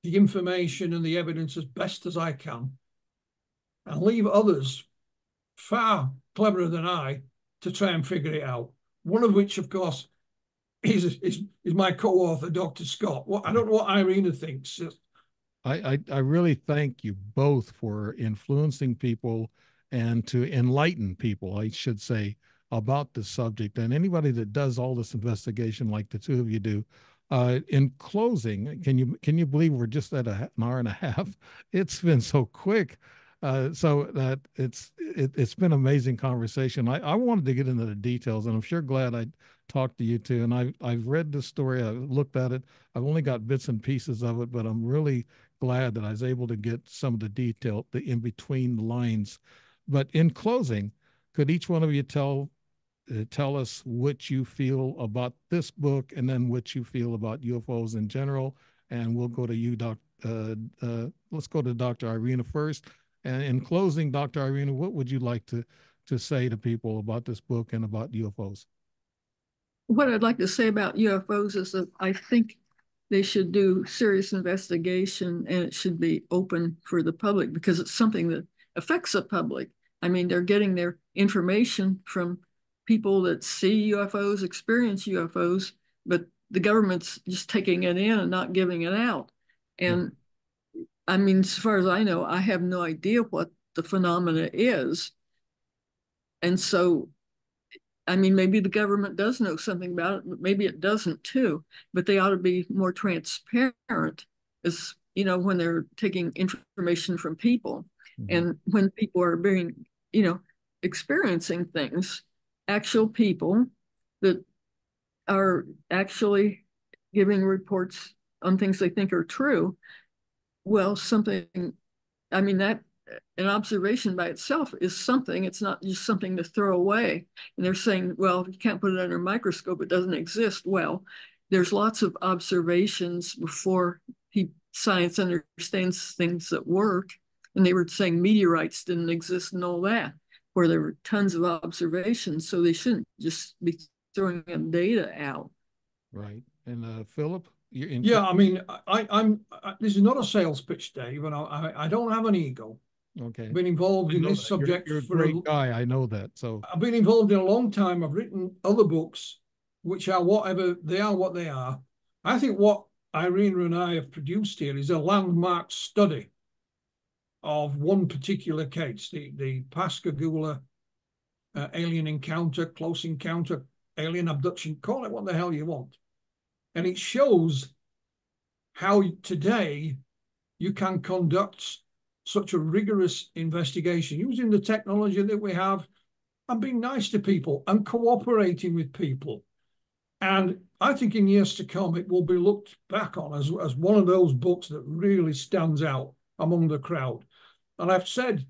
the information and the evidence as best as I can, and leave others far cleverer than I to try and figure it out. One of which, of course, is my co-author, Dr. Scott. I don't know what Irena thinks. I really thank you both for influencing people and to enlighten people, I should say, about this subject. And anybody that does all this investigation like the two of you do. In closing, can you believe we're just at an hour and a half? It's been so quick. So that it's been an amazing conversation. I wanted to get into the details, and I'm sure glad I talked to you too. And I've read the story, I looked at it. I've only got bits and pieces of it, but I'm really glad that I was able to get some of the detail, the in between lines. But in closing, could each one of you tell us what you feel about this book, and then what you feel about UFOs in general? And we'll go to you, let's go to Dr. Irena first. And in closing, Dr. Irena, what would you like to say to people about this book and about UFOs? What I'd like to say about UFOs is that I think they should do serious investigation, and it should be open for the public because it's something that affects the public. I mean, they're getting their information from people that see UFOs, experience UFOs, but the government's just taking it in and not giving it out. And I mean, as far as I know, I have no idea what the phenomena is. And so, I mean, maybe the government does know something about it, but maybe it doesn't too. But they ought to be more transparent as, when they're taking information from people. And when people are being, experiencing things, actual people that are actually giving reports on things they think are true. Well, I mean, that an observation by itself is something. It's not just something to throw away. And they're saying, well, you can't put it under a microscope, it doesn't exist. Well, there's lots of observations before science understands things that work. And they were saying meteorites didn't exist and all that, where there were tons of observations. So they shouldn't just be throwing data out. Right. And Philip? Yeah, I mean, I'm. This is not a sales pitch, Dave, and I don't have an ego. Okay. I've been involved in this subject. You're a great guy. I know that. So I've been involved in a long time. I've written other books, which are whatever they are, what they are. I think what Irena and I have produced here is a landmark study of one particular case, the Pascagoula alien encounter, close encounter, alien abduction. Call it what the hell you want. And it shows how today you can conduct such a rigorous investigation using the technology that we have, and being nice to people and cooperating with people. And I think in years to come, it will be looked back on as one of those books that really stands out among the crowd. And I've said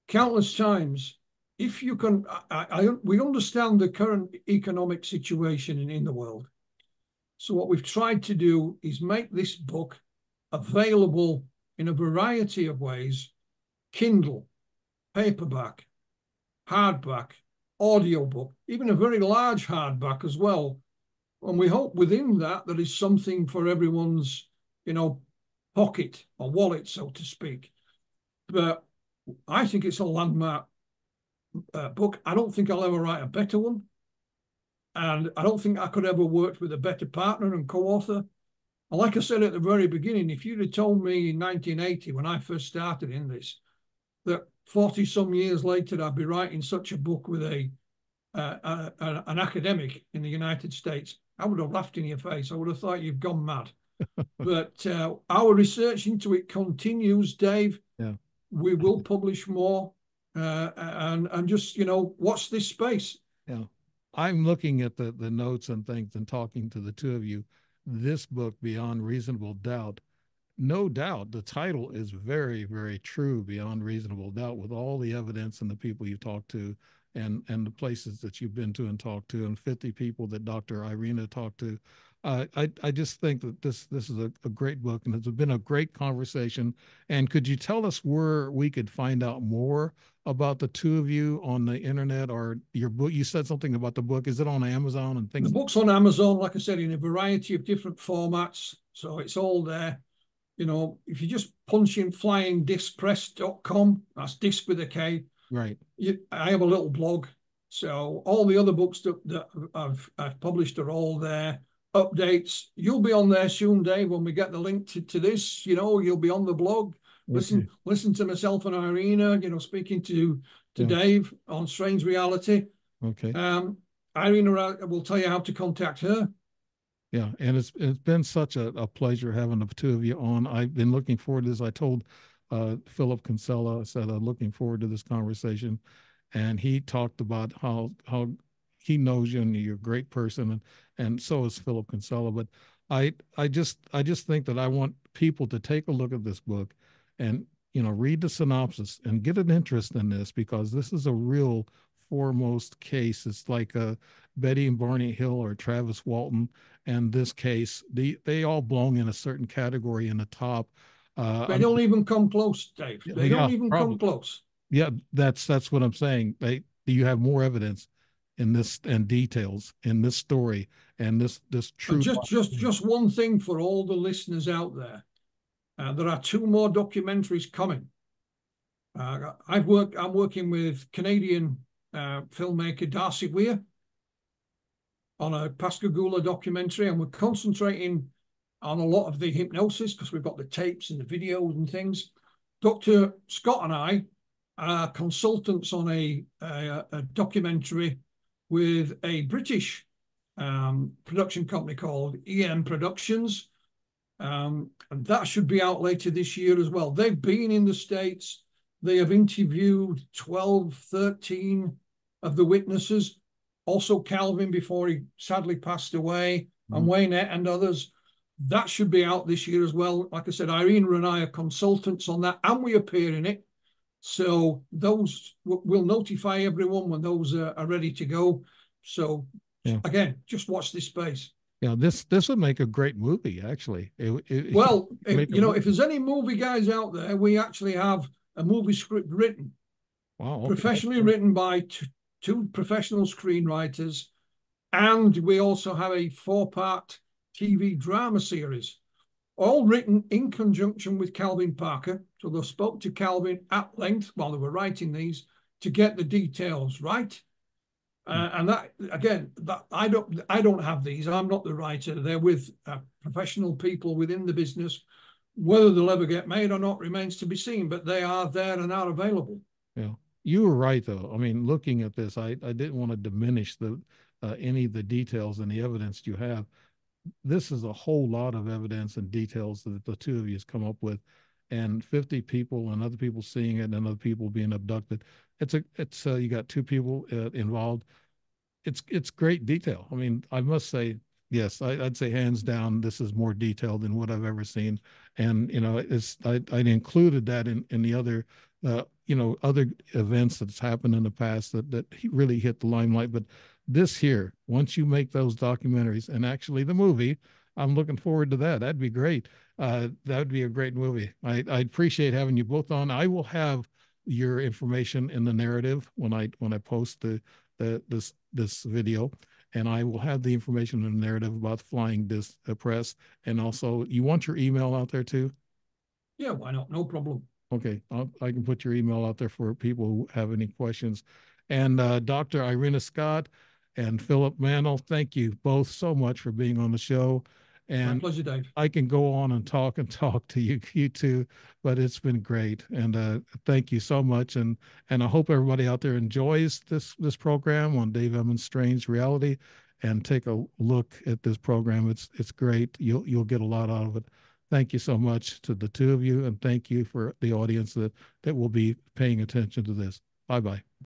countless times, if you can, we understand the current economic situation in the world. So what we've tried to do is make this book available in a variety of ways: Kindle, paperback, hardback, audiobook, even a very large hardback as well. And we hope within that there is something for everyone's, pocket or wallet, so to speak. But I think it's a landmark book. I don't think I'll ever write a better one. And I don't think I could ever work with a better partner and co-author. And like I said at the very beginning, if you'd have told me in 1980, when I first started in this, that 40 some years later, I'd be writing such a book with an academic in the United States, I would have laughed in your face. I would have thought you've gone mad. But our research into it continues, Dave. Yeah. We will publish more and just, watch this space. Yeah. I'm looking at the notes and things and talking to the two of you. This book, Beyond Reasonable Doubt, no doubt the title is very, very true, Beyond Reasonable Doubt, with all the evidence and the people you talked to and the places that you've been to and talked to, and 50 people that Dr. Irena talked to. I just think that this is a great book, and it's been a great conversation. And could you tell us where we could find out more about the two of you on the internet, or your book? You said something about the book. Is it on Amazon and things? The book's on Amazon, like I said, in a variety of different formats. So it's all there. If you just punch in flyingdiscpress.com, that's disc with a K. Right. I have a little blog. So all the other books that I've published are all there. Updates. You'll be on there soon, Dave, when we get the link to this. You'll be on the blog. Okay. Listen to myself and Irena, speaking to Yeah. Dave on Strange Reality. Okay. Irena will tell you how to contact her. Yeah, and it's been such a pleasure having the two of you on. I've been looking forward to this. I told Philip Kinsella, I said, I'm looking forward to this conversation. And he talked about how he knows you and you're a great person, and so is Philip Kinsella. But I just think that I want people to take a look at this book and read the synopsis and get an interest in this, because this is a real foremost case. It's like Betty and Barney Hill or Travis Walton, and this case, they all belong in a certain category in the top. They don't even come close, Dave. They don't even come close. Yeah, that's what I'm saying. You have more evidence in this and details in this story and this true. Just one thing for all the listeners out there. There are 2 more documentaries coming. I'm working with Canadian filmmaker Darcy Weir on a Pascagoula documentary, and we're concentrating on a lot of the hypnosis because we've got the tapes and the videos and things. Dr. Scott and I are consultants on a documentary with a British production company called EM Productions. And that should be out later this year as well. They've been in the States. They have interviewed 12, 13 of the witnesses. Also Calvin before he sadly passed away, and Waynette and others. That should be out this year as well. Like I said, Irena and I are consultants on that, and we appear in it. So those will notify everyone when those are ready to go. So again, just watch this space. Yeah, this would make a great movie, actually. If there's any movie guys out there, we actually have a movie script written. Wow. Okay. Professionally written by two professional screenwriters. And we also have a 4-part TV drama series, all written in conjunction with Calvin Parker. So they spoke to Calvin at length while they were writing these to get the details right. And that, again, that I don't have these. I'm not the writer. They're with professional people within the business. Whether they'll ever get made or not remains to be seen, but they are there and are available. Yeah, you were right, though. I mean, looking at this, I didn't want to diminish any of the details and the evidence you have. This is a whole lot of evidence and details that the two of you has come up with. and 50 people and other people seeing it and other people being abducted. It's you got two people involved. It's great detail. I mean, I must say, yes, I'd say hands down, this is more detailed than what I've ever seen. And I included that in the other other events that's happened in the past that really hit the limelight. But this here, once you make those documentaries and actually the movie, I'm looking forward to that. That'd be great. That would be a great movie. I appreciate having you both on. I will have your information in the narrative when I post this video, and I will have the information in the narrative about the flying disc press. And also, you want your email out there too? Yeah, why not? No problem. Okay, I can put your email out there for people who have any questions. And Dr. Irena Scott and Philip Mantle, thank you both so much for being on the show. And my pleasure, Dave. I can go on and talk to you two, but it's been great. And thank you so much. And I hope everybody out there enjoys this program on Dave Emmons' Strange Reality, and take a look at this program. It's great. You'll get a lot out of it. Thank you so much to the two of you, and thank you for the audience that will be paying attention to this. Bye-bye.